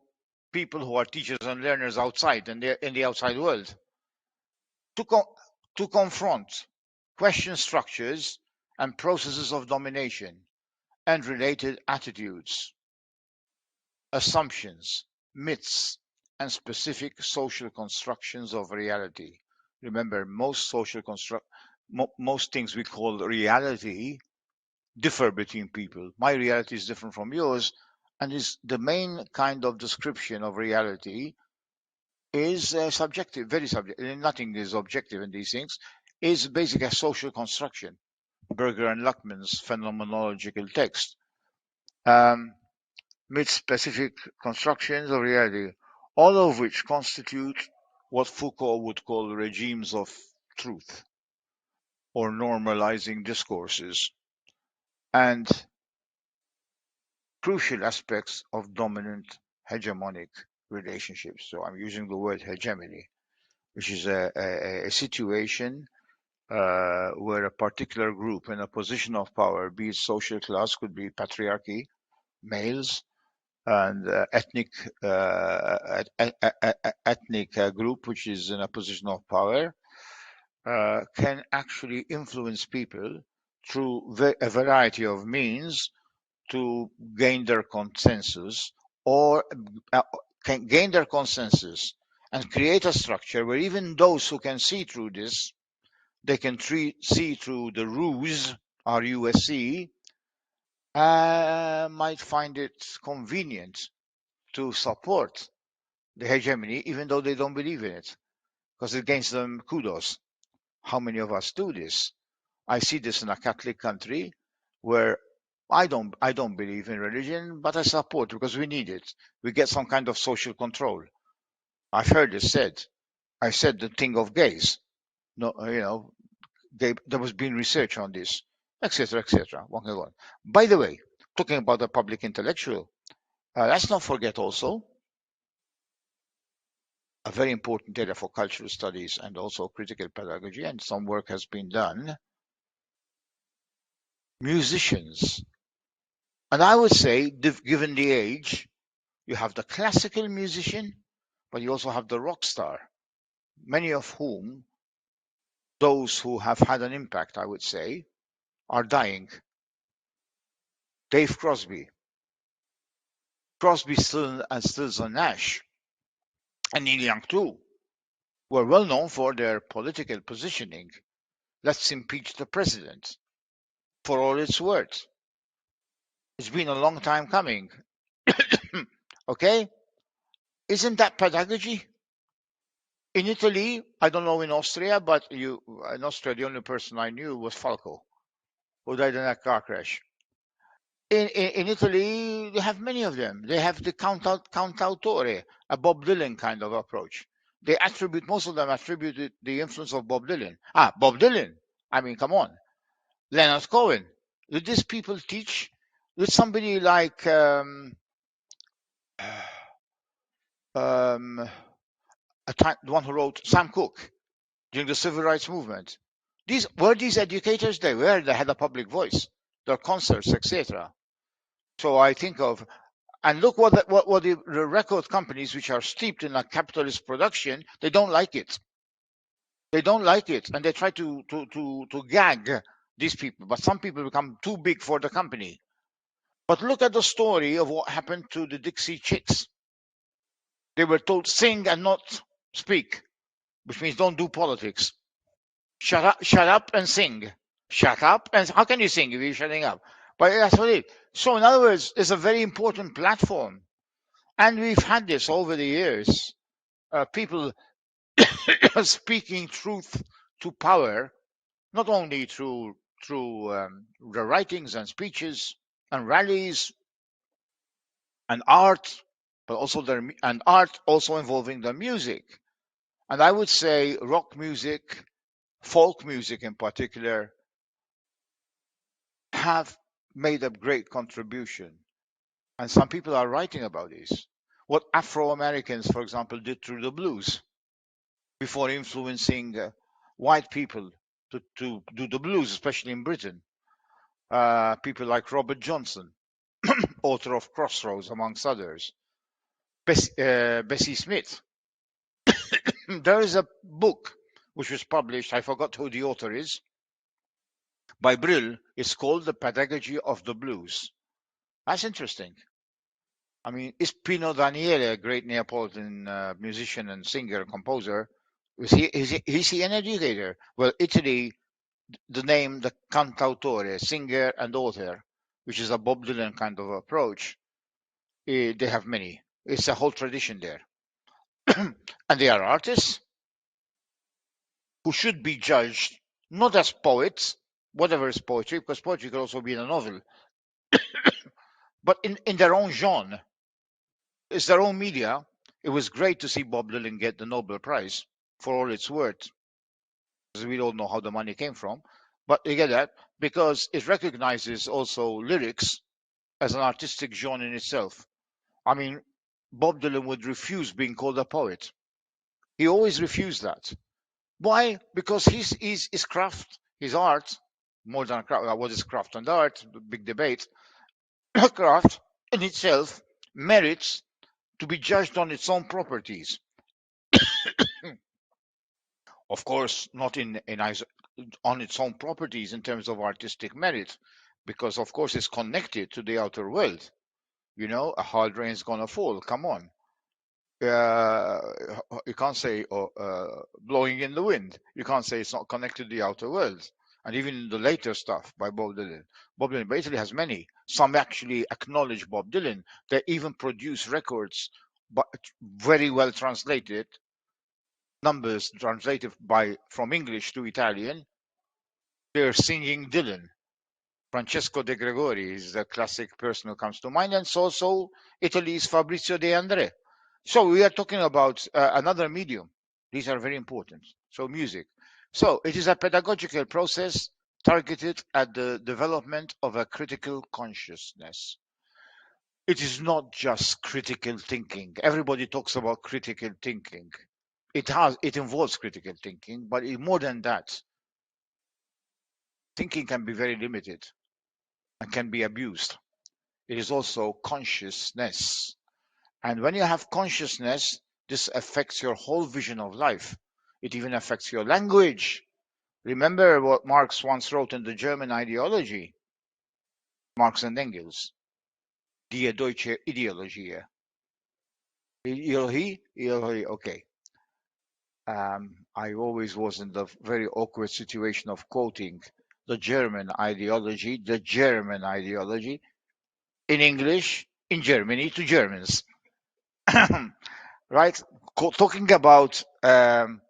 people who are teachers and learners outside in the outside world, to to confront, question structures and processes of domination and related attitudes, assumptions, myths, and specific social constructions of reality. Remember, most things we call reality differ between people. My reality is different from yours, and is the main kind of description of reality is subjective, very subjective. Nothing is objective in these things. Is basically a social construction. Berger and Luckman's phenomenological text. Um, Myth-specific constructions of reality, all of which constitute what Foucault would call regimes of truth or normalizing discourses, and crucial aspects of dominant hegemonic relationships. So I'm using the word hegemony, which is a situation where a particular group in a position of power, be it social class, could be patriarchy, males, and ethnic group which is in a position of power, can actually influence people through a variety of means to gain their consensus, or uh, can gain their consensus and create a structure where even those who can see through this, they can see through the ruse, RUSC, might find it convenient to support the hegemony, even though they don't believe in it, because it gains them kudos. How many of us do this? I see this in a Catholic country where I don't believe in religion, but I support because we need it. We get some kind of social control. I've heard it said. I said the thing of gays. No, there was been research on this, etc., etc. One can go on. By the way, talking about the public intellectual, let's not forget also a very important area for cultural studies and also critical pedagogy, and some work has been done. Musicians. And I would say, given the age, you have the classical musician, but you also have the rock star, many of whom, those who have had an impact, I would say, are dying. Dave Crosby, Stills and Nash, and Neil Young too, were well known for their political positioning. Let's impeach the president, for all it's worth. It's been a long time coming. Okay? Isn't that pedagogy? In Italy, I don't know in Austria, but in Austria, the only person I knew was Falco, who died in a car crash. In Italy, they have many of them. They have the cantautore, a Bob Dylan kind of approach. Most of them attributed the influence of Bob Dylan. Bob Dylan. I mean, come on. Leonard Cohen. Did these people teach? Did somebody like um, the one who wrote Sam Cooke during the civil rights movement? These educators? They were. They had a public voice. Their concerts, etc. So I think of, and look what the record companies which are steeped in a capitalist production, they don't like it. They don't like it, and they try to gag these people. But some people become too big for the company. But look at the story of what happened to the Dixie Chicks. They were told sing and not speak, which means don't do politics. Shut up and sing. Shut up and how can you sing if you're shutting up? But that's what it is. So in other words, it's a very important platform, and we've had this over the years. People speaking truth to power, not only through the writings and speeches and rallies, and art, but also and art also involving the music. And I would say rock music, folk music in particular, have made a great contribution. And some people are writing about this. What Afro Americans, for example, did through the blues before influencing white people to do the blues, especially in Britain. People like Robert Johnson, author of Crossroads, amongst others. Bessie Smith. There is a book which was published, I forgot who the author is, by Brill. It's called The Pedagogy of the Blues. That's interesting. I mean, is Pino Daniele, a great Neapolitan musician and singer and composer, is he an educator? Well, Italy, the name, the cantautore, singer and author, which is a Bob Dylan kind of approach, they have many. It's a whole tradition there. And they are artists who should be judged not as poets, whatever is poetry, because poetry could also be in a novel, but in their own genre. It's their own media. It was great to see Bob Dylan get the Nobel Prize for all it's worth, because we don't know how the money came from. But you get that because it recognizes also lyrics as an artistic genre in itself. I mean, Bob Dylan would refuse being called a poet. He always refused that. Why? Because his craft, his art, more than a craft, what is craft and art? Big debate. Craft in itself merits to be judged on its own properties. Of course, not on its own properties in terms of artistic merit, because of course it's connected to the outer world. You know, a hard rain's gonna fall. Come on. uh, you can't say blowing in the wind. You can't say it's not connected to the outer world. And even the later stuff by Bob Dylan basically has many. Some actually acknowledge Bob Dylan. They even produce records, but very well translated, numbers translated by from English to Italian. They're singing Dylan. Francesco De Gregori is the classic person who comes to mind, and so also Italy's Fabrizio De André. So we are talking about another medium. These are very important. So music. So it is a pedagogical process targeted at the development of a critical consciousness. It is not just critical thinking. Everybody talks about critical thinking. It involves critical thinking, but more than that, thinking can be very limited and can be abused. It is also consciousness. And when you have consciousness, this affects your whole vision of life. It even affects your language. Remember what Marx once wrote in the German ideology, Marx and Engels, Die Deutsche Ideologie. Ideologie, okay. I always was in the very awkward situation of quoting the German ideology in English, in Germany to Germans. Right? Talking about um,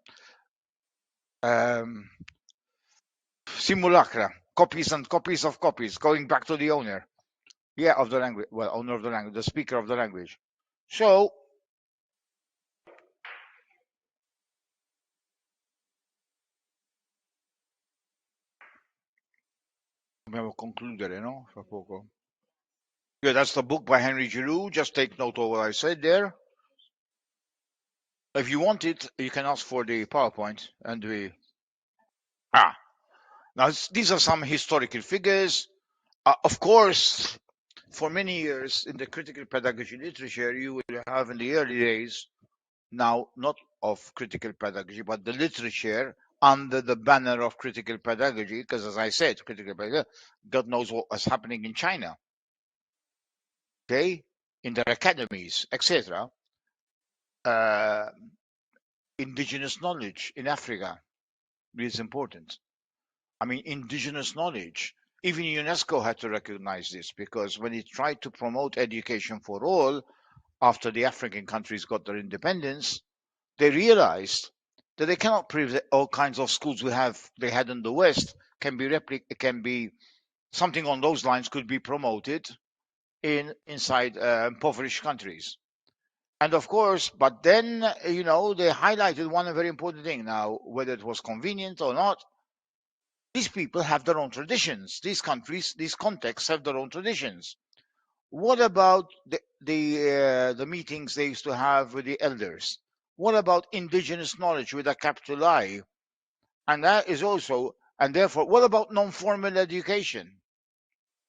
simulacra, copies and copies of copies, going back to the owner, yeah, of the language, well, owner of the language, the speaker of the language. So, dobbiamo concludere, no? Fra poco. Yeah, that's the book by Henry Giroux. Just take note of what I said there. If you want it, you can ask for the PowerPoint, and we. Now these are some historical figures. Of course, for many years in the critical pedagogy literature, you will have in the early days, now not of critical pedagogy, but the literature under the banner of critical pedagogy, because as I said, critical pedagogy, God knows what was happening in China, okay, in their academies, etc. Uh, indigenous knowledge in Africa is important. I mean, indigenous knowledge. Even UNESCO had to recognize this because when it tried to promote education for all after the African countries got their independence, they realized that they cannot prove that all kinds of schools they had in the West can be something on those lines could be promoted inside impoverished countries. And of course, but then, they highlighted one very important thing. Now, whether it was convenient or not, these people have their own traditions. These countries, these contexts have their own traditions. What about the meetings they used to have with the elders? What about indigenous knowledge with a capital I? And that is also, and therefore, what about non-formal education?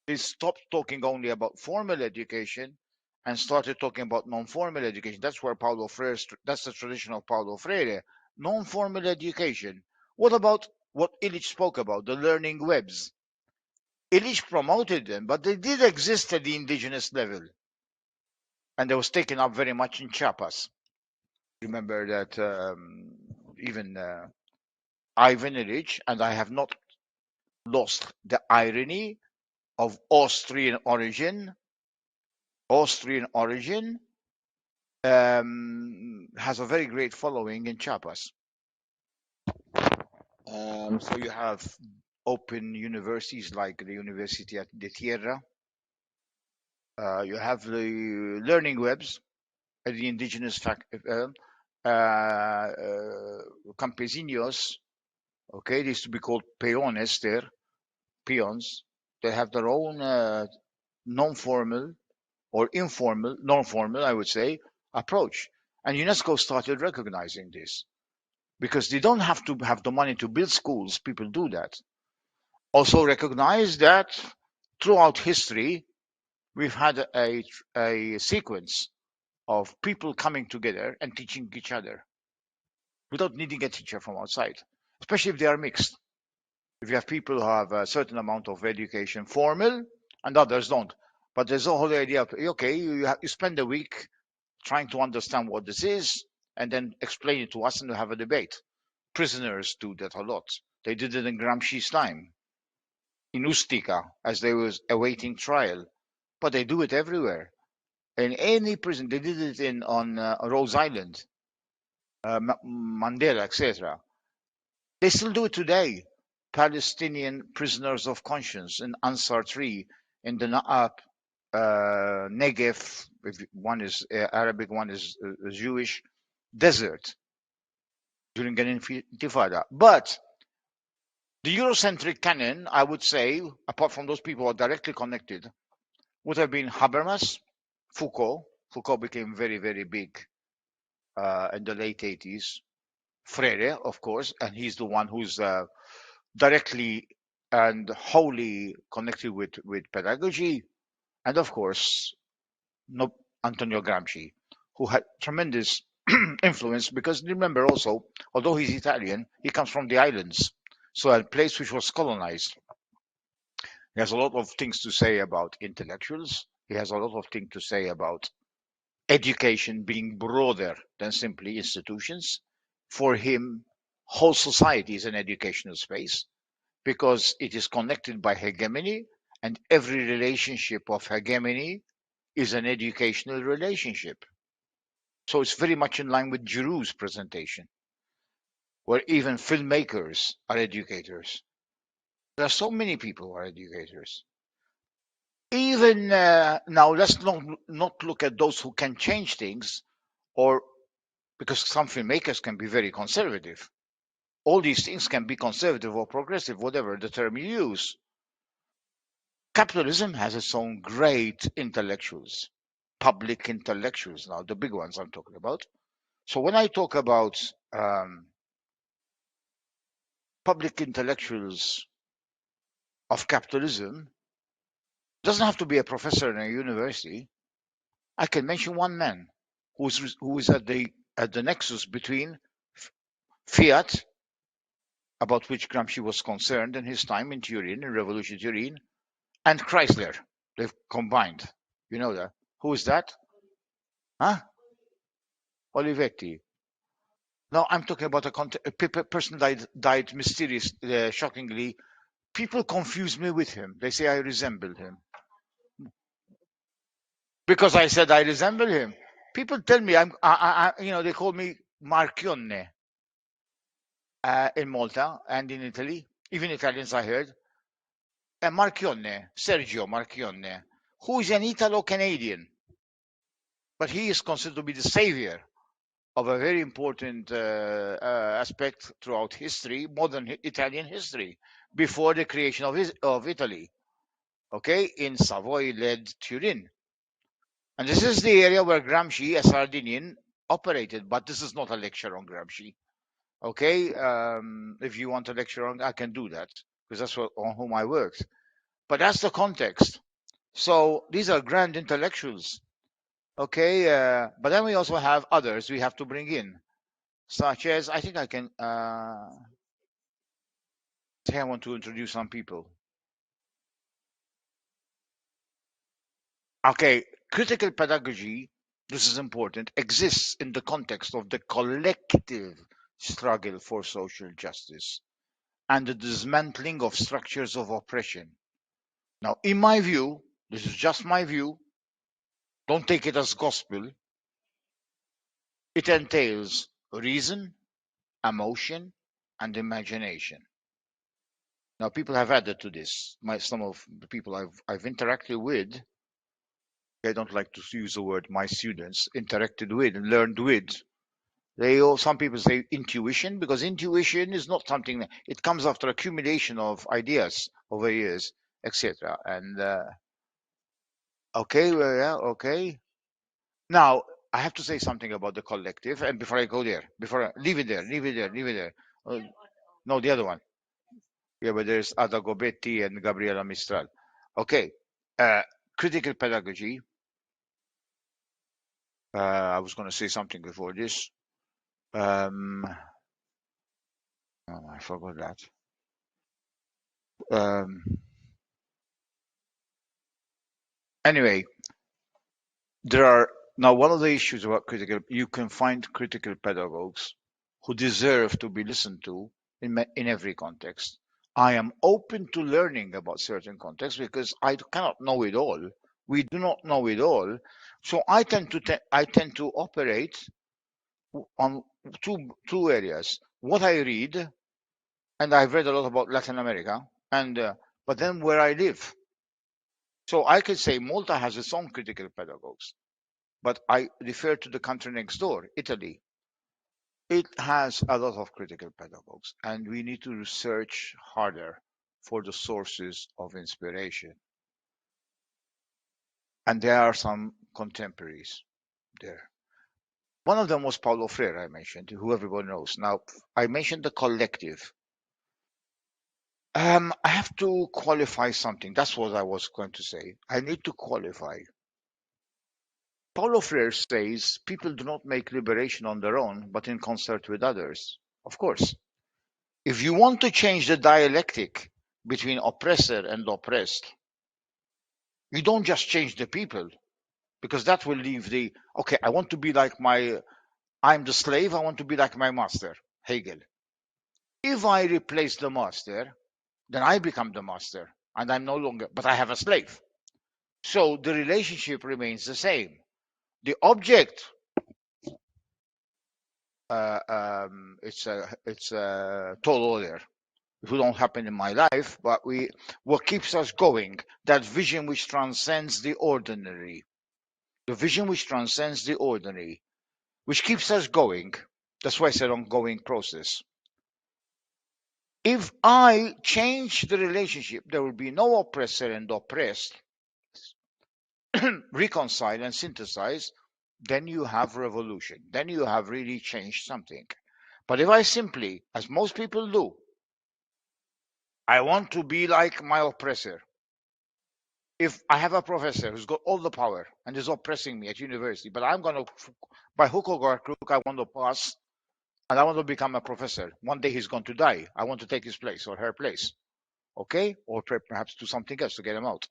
They stopped talking only about formal education and started talking about non-formal education. That's where that's the tradition of Paulo Freire. Non-formal education. What about what Illich spoke about, the learning webs? Illich promoted them, but they did exist at the indigenous level. And they was taken up very much in Chiapas. Remember that even Ivan Illich, and I have not lost the irony of Austrian origin, has a very great following in Chiapas. So you have open universities like the Universität de Tierra. You have the learning webs at the indigenous campesinos. Okay, they used to be called peones there, peons. They have their own non-formal or informal, non-formal, I would say, approach. And UNESCO started recognizing this because they don't have to have the money to build schools. People do that. Also recognize that throughout history, we've had a sequence of people coming together and teaching each other without needing a teacher from outside, especially if they are mixed. If you have people who have a certain amount of education, formal, and others don't. But there's a whole idea of, okay, you spend a week trying to understand what this is and then explain it to us and we have a debate. Prisoners do that a lot. They did it in Gramsci's time, in Ustica, as they was awaiting trial. But they do it everywhere. In any prison, they did it on Rose Island, Mandela, etc. They still do it today. Palestinian prisoners of conscience in Ansar Tree, in the Negev, one is Arabic, one is Jewish, desert during an intifada. But the Eurocentric canon, I would say, apart from those people who are directly connected, would have been Habermas, Foucault. Foucault became very, very big in the late 80s. Freire, of course, and he's the one who's directly and wholly connected with pedagogy. And of course, no, Antonio Gramsci, who had tremendous influence because remember also, although he's Italian, he comes from the islands. So a place which was colonized. He has a lot of things to say about intellectuals. He has a lot of things to say about education being broader than simply institutions. For him, whole society is an educational space because it is connected by hegemony, and every relationship of hegemony is an educational relationship. So it's very much in line with Giroux's presentation, where even filmmakers are educators. There are so many people who are educators. Even now, let's not look at those who can change things, or because some filmmakers can be very conservative. All these things can be conservative or progressive, whatever the term you use. Capitalism has its own great intellectuals, public intellectuals now, the big ones I'm talking about. So when I talk about public intellectuals of capitalism, it doesn't have to be a professor in a university. I can mention one man who is at the nexus between fiat, about which Gramsci was concerned in his time in Turin, in Revolution Turin, and Chrysler. They've combined. You know that. Who is that? Huh? Olivetti. No, I'm talking about a person died mysterious, shockingly. People confuse me with him. They say I resemble him because I said I resemble him. People tell me they call me Marchionne in Malta and in Italy. Even Italians I heard. Marchionne, Sergio Marchionne. who is an Italo-Canadian, but he is considered to be the savior of a very important aspect throughout history, modern Italian history, before the creation of Italy, okay, in Savoy-led Turin. And this is the area where Gramsci, a Sardinian, operated. But this is not a lecture on Gramsci, okay? If you want a lecture on, I can do that because that's on whom I worked. But that's the context. So these are grand intellectuals, okay? But then we also have others we have to bring in, such as I think I can say I want to introduce some people. Okay, critical pedagogy, this is important, exists in the context of the collective struggle for social justice and the dismantling of structures of oppression. Now, in my view, this is just my view, don't take it as gospel, it entails reason, emotion, and imagination. Now, people have added to this. Some of the people I've interacted with, I don't like to use the word my students, interacted with and learned with. Some people say intuition, because intuition is not something that it comes after accumulation of ideas over years, etc. And okay, well, yeah, okay. Now I have to say something about the collective, and before I go there, leave it there, leave it there, leave it there. No, the other one. Yeah, but there's Ada Gobetti and Gabriela Mistral. Okay, uh, critical pedagogy. I was going to say something before this. Oh, I forgot that. Anyway, there are now one of the issues about critical. You can find critical pedagogues who deserve to be listened to in every context. I am open to learning about certain contexts because I cannot know it all. We do not know it all, so I tend to operate on two areas. What I read, and I've read a lot about Latin America, and but then where I live. So I could say Malta has its own critical pedagogues, but I refer to the country next door, Italy. It has a lot of critical pedagogues, and we need to research harder for the sources of inspiration. And there are some contemporaries there. One of them was Paulo Freire, I mentioned, who everyone knows. Now, I mentioned the collective. I have to qualify something. That's what I was going to say. I need to qualify. Paulo Freire says people do not make liberation on their own, but in concert with others. Of course, if you want to change the dialectic between oppressor and oppressed, you don't just change the people, because that will leave okay, I want to be like I'm the slave, I want to be like my master, Hegel. If I replace the master, then I become the master, and I'm no longer, but I have a slave. So the relationship remains the same. The object, it's a tall order. It don't happen in my life, but what keeps us going, that vision which transcends the ordinary, the vision which transcends the ordinary, which keeps us going. That's why I said ongoing process. If I change the relationship, there will be no oppressor and oppressed, reconcile and synthesize, then you have revolution. Then you have really changed something. But if I simply, as most people do, I want to be like my oppressor. If I have a professor who's got all the power and is oppressing me at university, but I'm going to, by hook or crook, I want to pass and I want to become a professor. One day he's going to die. I want to take his place or her place. Okay? Or perhaps do something else to get him out.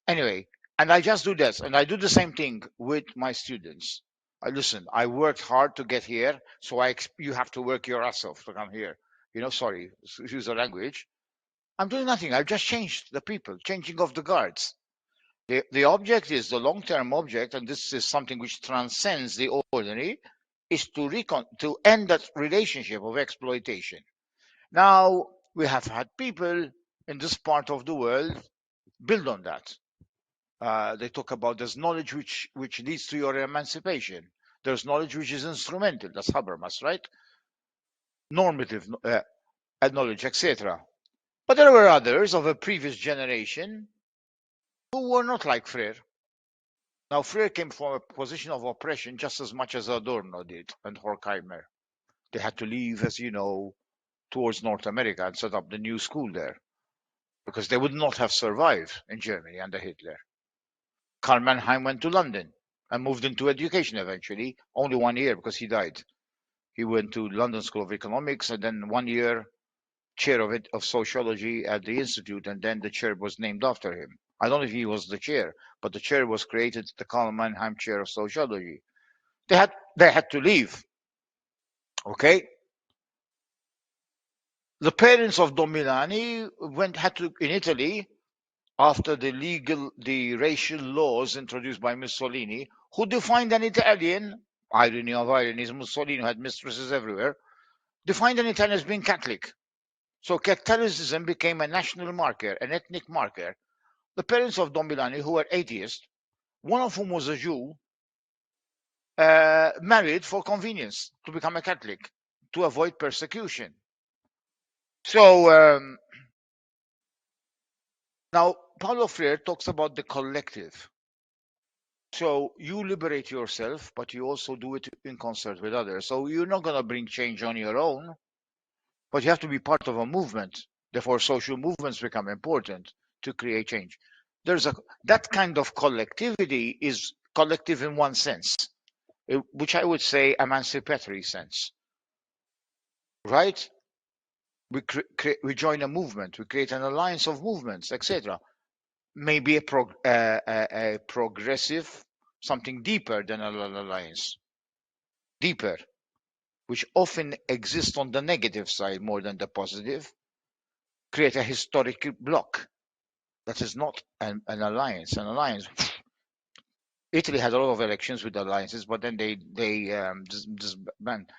Anyway, and I just do this. And I do the same thing with my students. Listen, I worked hard to get here, so you have to work your ass off to come here. Sorry, use the language. I'm doing nothing. I've just changed the people, changing of the guards. The object is the long-term object, and this is something which transcends the ordinary, is to end that relationship of exploitation. Now, we have had people in this part of the world build on that. They talk about there's knowledge which leads to your emancipation. There's knowledge which is instrumental. That's Habermas, right? Normative knowledge, etc. But there were others of a previous generation who were not like Freire. Now, Freire came from a position of oppression just as much as Adorno did and Horkheimer. They had to leave, as you know, towards North America and set up the new school there because they would not have survived in Germany under Hitler. Karl Mannheim went to London and moved into education eventually, only 1 year because he died. He went to London School of Economics and then 1 year chair of sociology at the institute, and then the chair was named after him. I don't know if he was the chair, but the chair was created the Karl Mannheim Chair of Sociology. They had to leave. Okay. The parents of Don Milani had to in Italy after the racial laws introduced by Mussolini, who defined an Italian, irony of ironies, Mussolini had mistresses everywhere, defined an Italian as being Catholic. So Catholicism became a national marker, an ethnic marker. The parents of Don Milani, who were atheists, one of whom was a Jew, married for convenience to become a Catholic, to avoid persecution. So now Paulo Freire talks about the collective. So you liberate yourself, but you also do it in concert with others. So you're not going to bring change on your own, but you have to be part of a movement. Therefore, social movements become important to create change. That kind of collectivity is collective in one sense, which I would say emancipatory sense, right? We join a movement, we create an alliance of movements, etc. Maybe a progressive, something deeper than an alliance, deeper, which often exists on the negative side more than the positive, create a historic block. That is not an alliance. An alliance. Italy had a lot of elections with alliances, but then they disband.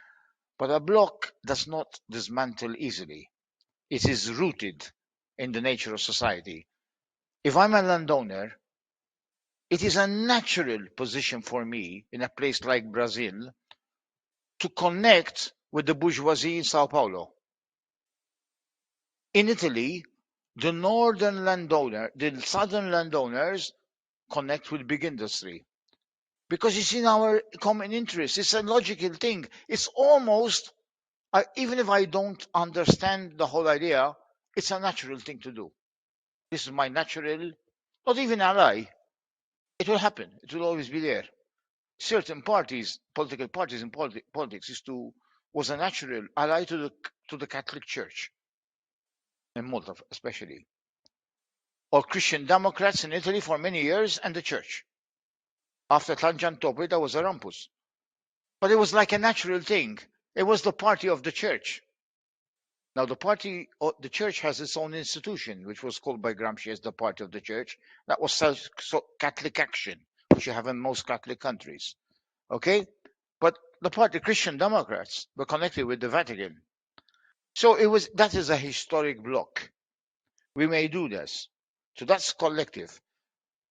But a bloc does not dismantle easily. It is rooted in the nature of society. If I'm a landowner, it is a natural position for me in a place like Brazil to connect with the bourgeoisie in Sao Paulo. In Italy, the southern landowners connect with big industry because it's in our common interest. It's a logical thing. It's almost, even if I don't understand the whole idea, it's a natural thing to do. This is my natural, not even ally. It will happen. It will always be there. Certain parties, political parties in politics, was a natural ally to the Catholic Church in Malta, especially, or Christian Democrats in Italy for many years, and the Church. After Tangentopoli, there was a rumpus, but it was like a natural thing. It was the party of the Church. Now, the Church has its own institution, which was called by Gramsci as the Party of the Church. That was Catholic Action, which you have in most Catholic countries. Okay, but the party Christian Democrats were connected with the Vatican. So that is a historic block. We may do this. So that's collective.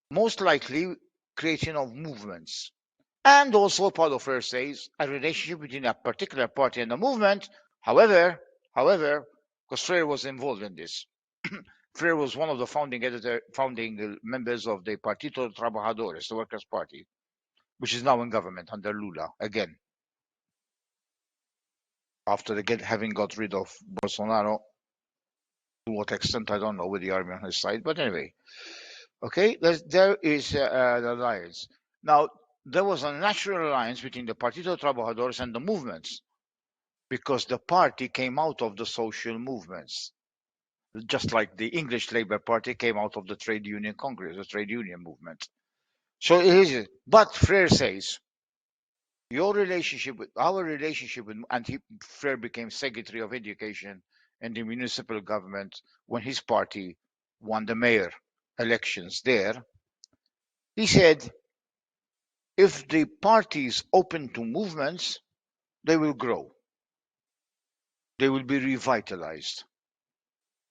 Most likely creation of movements. And also Paulo Freire says a relationship between a particular party and a movement. However, because Freire was involved in this. Freire was one of the founding members of the Partito Trabajadores, the Workers' Party, which is now in government under Lula again. After having got rid of Bolsonaro, to what extent I don't know, with the army on his side, but anyway, okay, there is an alliance. Now, there was a natural alliance between the Partito Trabajadores and the movements, because the party came out of the social movements, just like the English Labour Party came out of the trade union congress, the trade union movement. So it is, but Freire says, our relationship with, and Freire became Secretary of Education in the municipal government when his party won the mayor elections there. He said, if the party is open to movements, they will grow. They will be revitalized.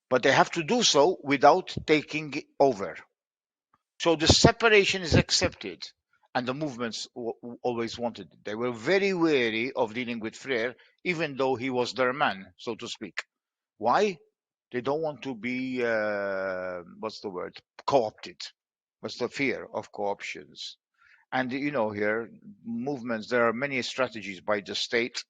But they have to do so without taking over. So the separation is accepted, and the movements always wanted it. They were very wary of dealing with Frere, even though he was their man, so to speak. Why? They don't want to be, what's the word, co-opted. What's the fear of co-options? And here, movements, there are many strategies by the state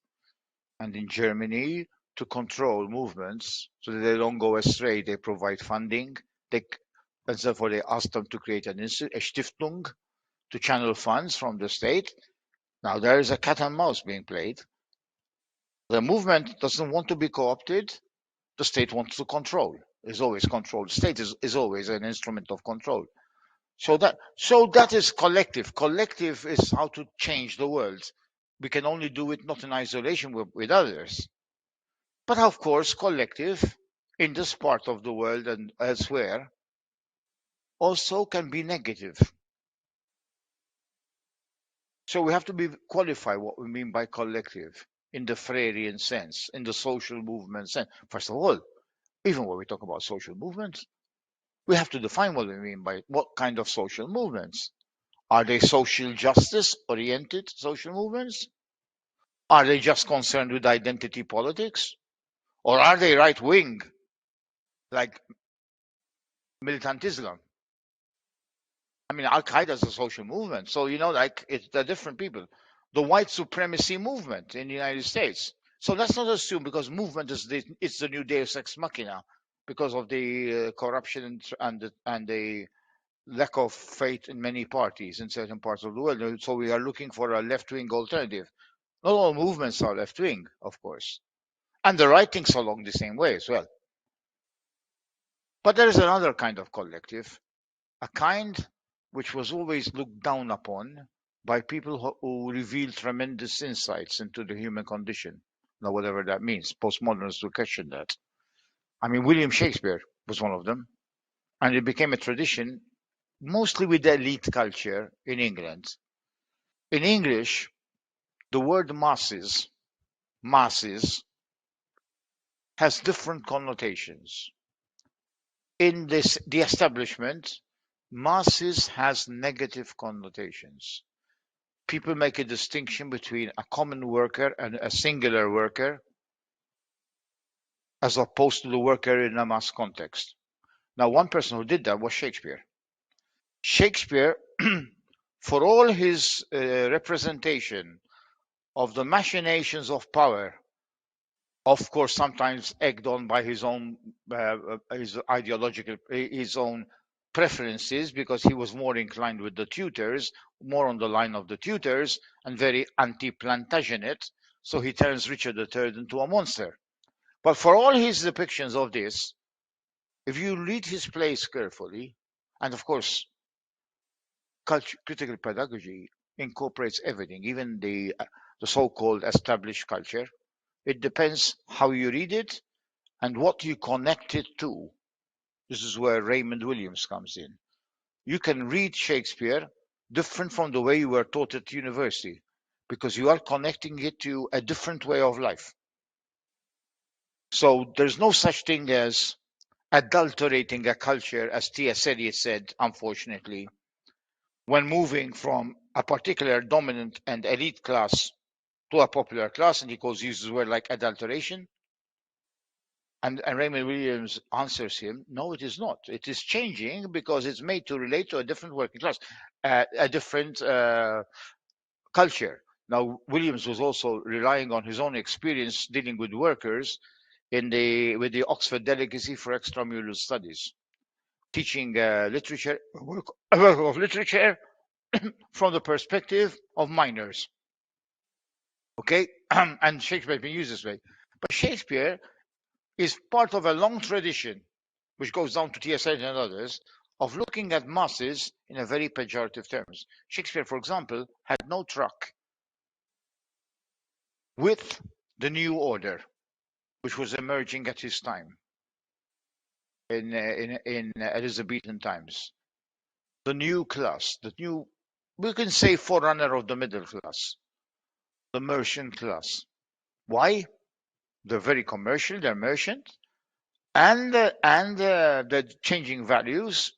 and in Germany to control movements so that they don't go astray. They provide funding. They, and therefore, they ask them to create a Stiftung to channel funds from the state. Now, there is a cat and mouse being played. The movement doesn't want to be co-opted. The state wants to control. Is always control. The state is always an instrument of control. So that is collective. Collective is how to change the world. We can only do it not in isolation with others, but of course, collective in this part of the world and elsewhere also can be negative. So we have to qualify what we mean by collective in the Freirean sense, in the social movement sense. First of all, even when we talk about social movements, we have to define what we mean by what kind of social movements. Are they social justice oriented social movements? Are they just concerned with identity politics? Or are they right wing, like militant Islam? I mean, Al Qaeda is a social movement. So, they're different people. The white supremacy movement in the United States. So let's not assume because movement it's the new Deus ex machina because of the corruption and the lack of faith in many parties in certain parts of the world. So we are looking for a left wing alternative. Not all movements are left wing, of course. And the right thinks along the same way as well. But there is another kind of collective, a kind which was always looked down upon by people who reveal tremendous insights into the human condition. Now, whatever that means, postmodernists will question that. I mean, William Shakespeare was one of them, and it became a tradition, mostly with the elite culture in England. In English, the word masses, has different connotations. In the establishment, masses has negative connotations. People make a distinction between a common worker and a singular worker as opposed to the worker in a mass context. Now, one person who did that was Shakespeare. Shakespeare, for all his representation of the machinations of power, of course, sometimes egged on by his own his own preferences, because he was more inclined with the Tudors, more on the line of the Tudors, and very anti-Plantagenet. So he turns Richard III into a monster. But for all his depictions of this, if you read his plays carefully, and of course, critical pedagogy incorporates everything, even the so-called established culture. It depends how you read it and what you connect it to. This is where Raymond Williams comes in. You can read Shakespeare different from the way you were taught at university because you are connecting it to a different way of life. So there's no such thing as adulterating a culture, as T.S. Eliot said, unfortunately, when moving from a particular dominant and elite class to a popular class, and he uses words like adulteration. And Raymond Williams answers him, no, it is not. It is changing because it's made to relate to a different working class, a different culture. Now, Williams was also relying on his own experience dealing with workers with the Oxford Delegacy for Extramural Studies, teaching literature, a work of literature from the perspective of minors. Okay, and Shakespeare has been used this way. But Shakespeare is part of a long tradition, which goes down to T.S. Eliot and others, of looking at masses in a very pejorative terms. Shakespeare, for example, had no truck with the new order, which was emerging at his time in Elizabethan times. The new class, we can say forerunner of the middle class, the merchant class. Why? They're very commercial, they're merchant, and the changing values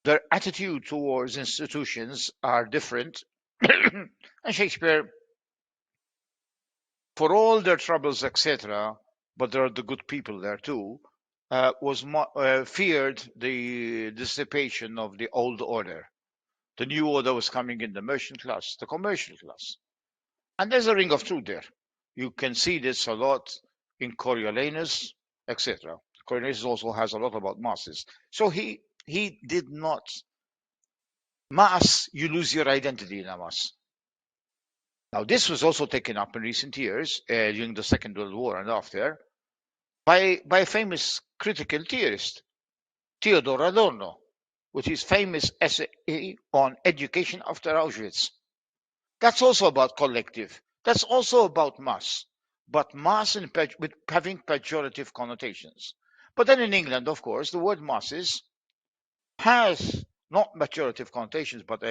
their attitude towards institutions are different. And Shakespeare, for all their troubles, etc., but there are the good people there too, feared the dissipation of the old order. The new order was coming in, the merchant class, the commercial class. And there's a ring of truth there. You can see this a lot in Coriolanus, etc. Coriolanus also has a lot about masses. So he did not mass, you lose your identity in a mass. Now, this was also taken up in recent years, during the Second World War and after, by a famous critical theorist, Theodor Adorno, with his famous essay on education after Auschwitz. That's also about collective. That's also about mass, but mass with having pejorative connotations. But then in England, of course, the word masses has not pejorative connotations, but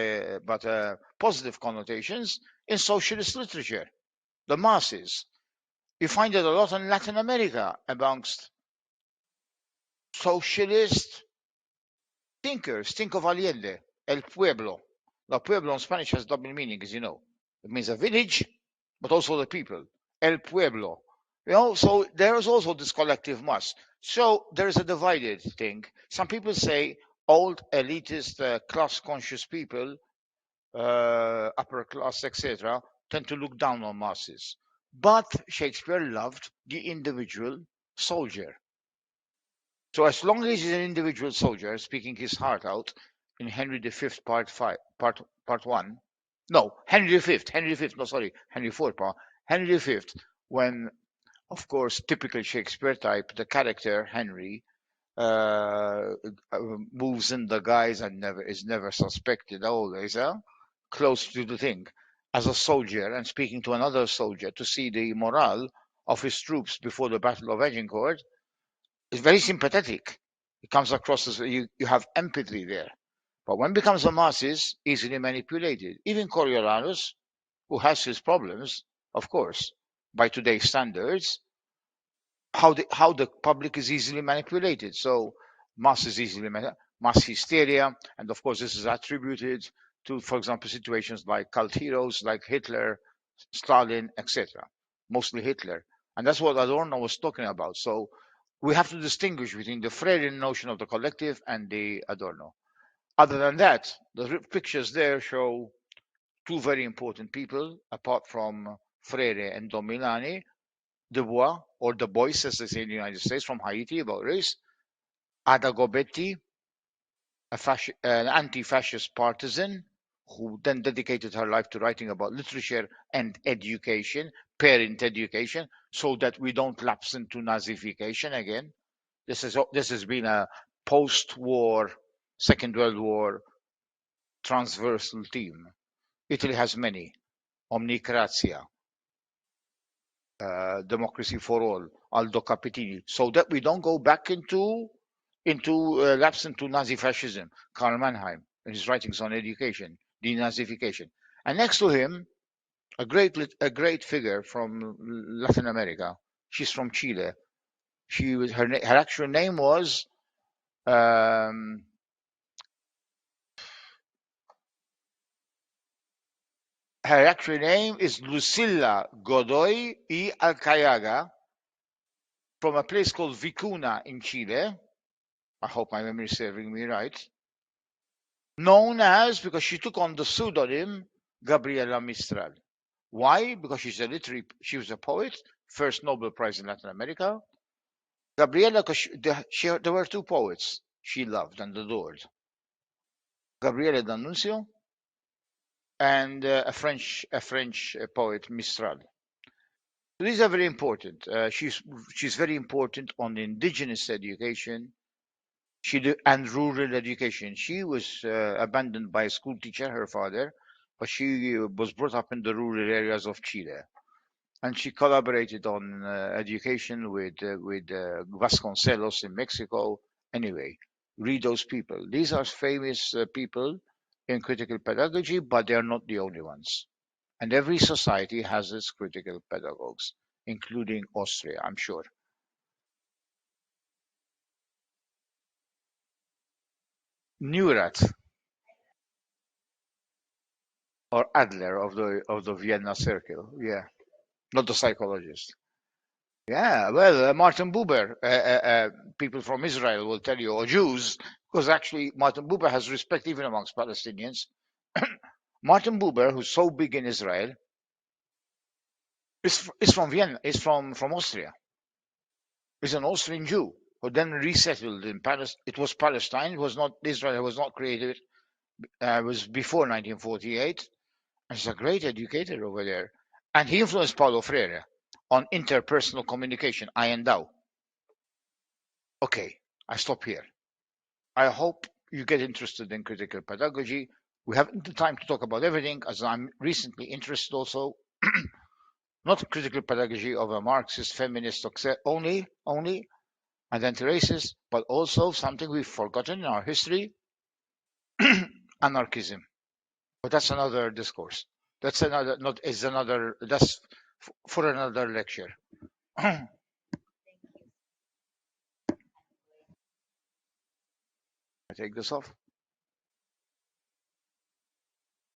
positive connotations in socialist literature. The masses. You find it a lot in Latin America amongst socialist thinkers. Think of Allende, El Pueblo. Now, pueblo in Spanish has double meaning, as you know. It means a village, but also the people. El Pueblo. So there is also this collective mass. So there is a divided thing. Some people say old elitist, class conscious people, upper class, etc., tend to look down on masses. But Shakespeare loved the individual soldier. So as long as he's an individual soldier speaking his heart out in Henry V, part one, no, Henry V, no, sorry, Henry IV, Henry V, when, of course, typical Shakespeare type, the character Henry uh, moves in the guise and never suspected always, close to the thing, as a soldier and speaking to another soldier to see the morale of his troops before the Battle of Agincourt. It's very sympathetic. It comes across as you have empathy there. But when it becomes a masses, easily manipulated. Even Coriolanus, who has his problems, of course, by today's standards, how the public is easily manipulated. So mass is mass hysteria, and of course this is attributed to, for example, situations like cult heroes like Hitler, Stalin, etc. Mostly Hitler, and that's what Adorno was talking about. So we have to distinguish between the Freudian notion of the collective and the Adorno. Other than that, the pictures there show two very important people, apart from Freire and Domilani, Dubois, or the boys, as they say in the United States, from Haiti about race, Ada Gobetti, an anti-fascist partisan who then dedicated her life to writing about literature and education, parent education, so that we don't lapse into Nazification again. This has been a post-war, Second World War transversal theme. Italy has many. Omnicrazia, Democracy for All, Aldo Capitini, so that we don't go back into lapse into Nazi fascism. Karl Mannheim in his writings on education, denazification, and next to him, a great figure from Latin America. She's from Chile. Her actual name was um, her actual name is Lucila Godoy y Alcayaga, from a place called Vicuna in Chile. I hope my memory is serving me right. Known as, because she took on the pseudonym Gabriela Mistral. Why? Because she was a poet, first Nobel Prize in Latin America. Gabriela, because there were two poets she loved and adored, Gabriele D'Annunzio and a French poet, Mistral. So these are very important. She's very important on indigenous education, and rural education. She was abandoned by a school teacher, her father, but she was brought up in the rural areas of Chile, and she collaborated on education with Vasconcelos in Mexico. Anyway, read those people. These are famous people in critical pedagogy, but they are not the only ones. And every society has its critical pedagogues, including Austria, I'm sure. Neurat or Adler of the Vienna Circle. Yeah, not the psychologist. Yeah, well, Martin Buber, people from Israel will tell you, or Jews, because actually Martin Buber has respect even amongst Palestinians. Martin Buber, who's so big in Israel, is from Vienna, is from Austria. He's an Austrian Jew who then resettled in Palestine. It was Palestine. It was not Israel. It was not created. It was before 1948. And he's a great educator over there. And he influenced Paulo Freire on interpersonal communication. I and thou. Okay, I stop here. I hope you get interested in critical pedagogy. We haven't the time to talk about everything, as I'm recently interested also, not critical pedagogy of a Marxist feminist only, and anti-racist, but also something we've forgotten in our history, anarchism. But that's another discourse. That's another not is another that's for another lecture. I take this off.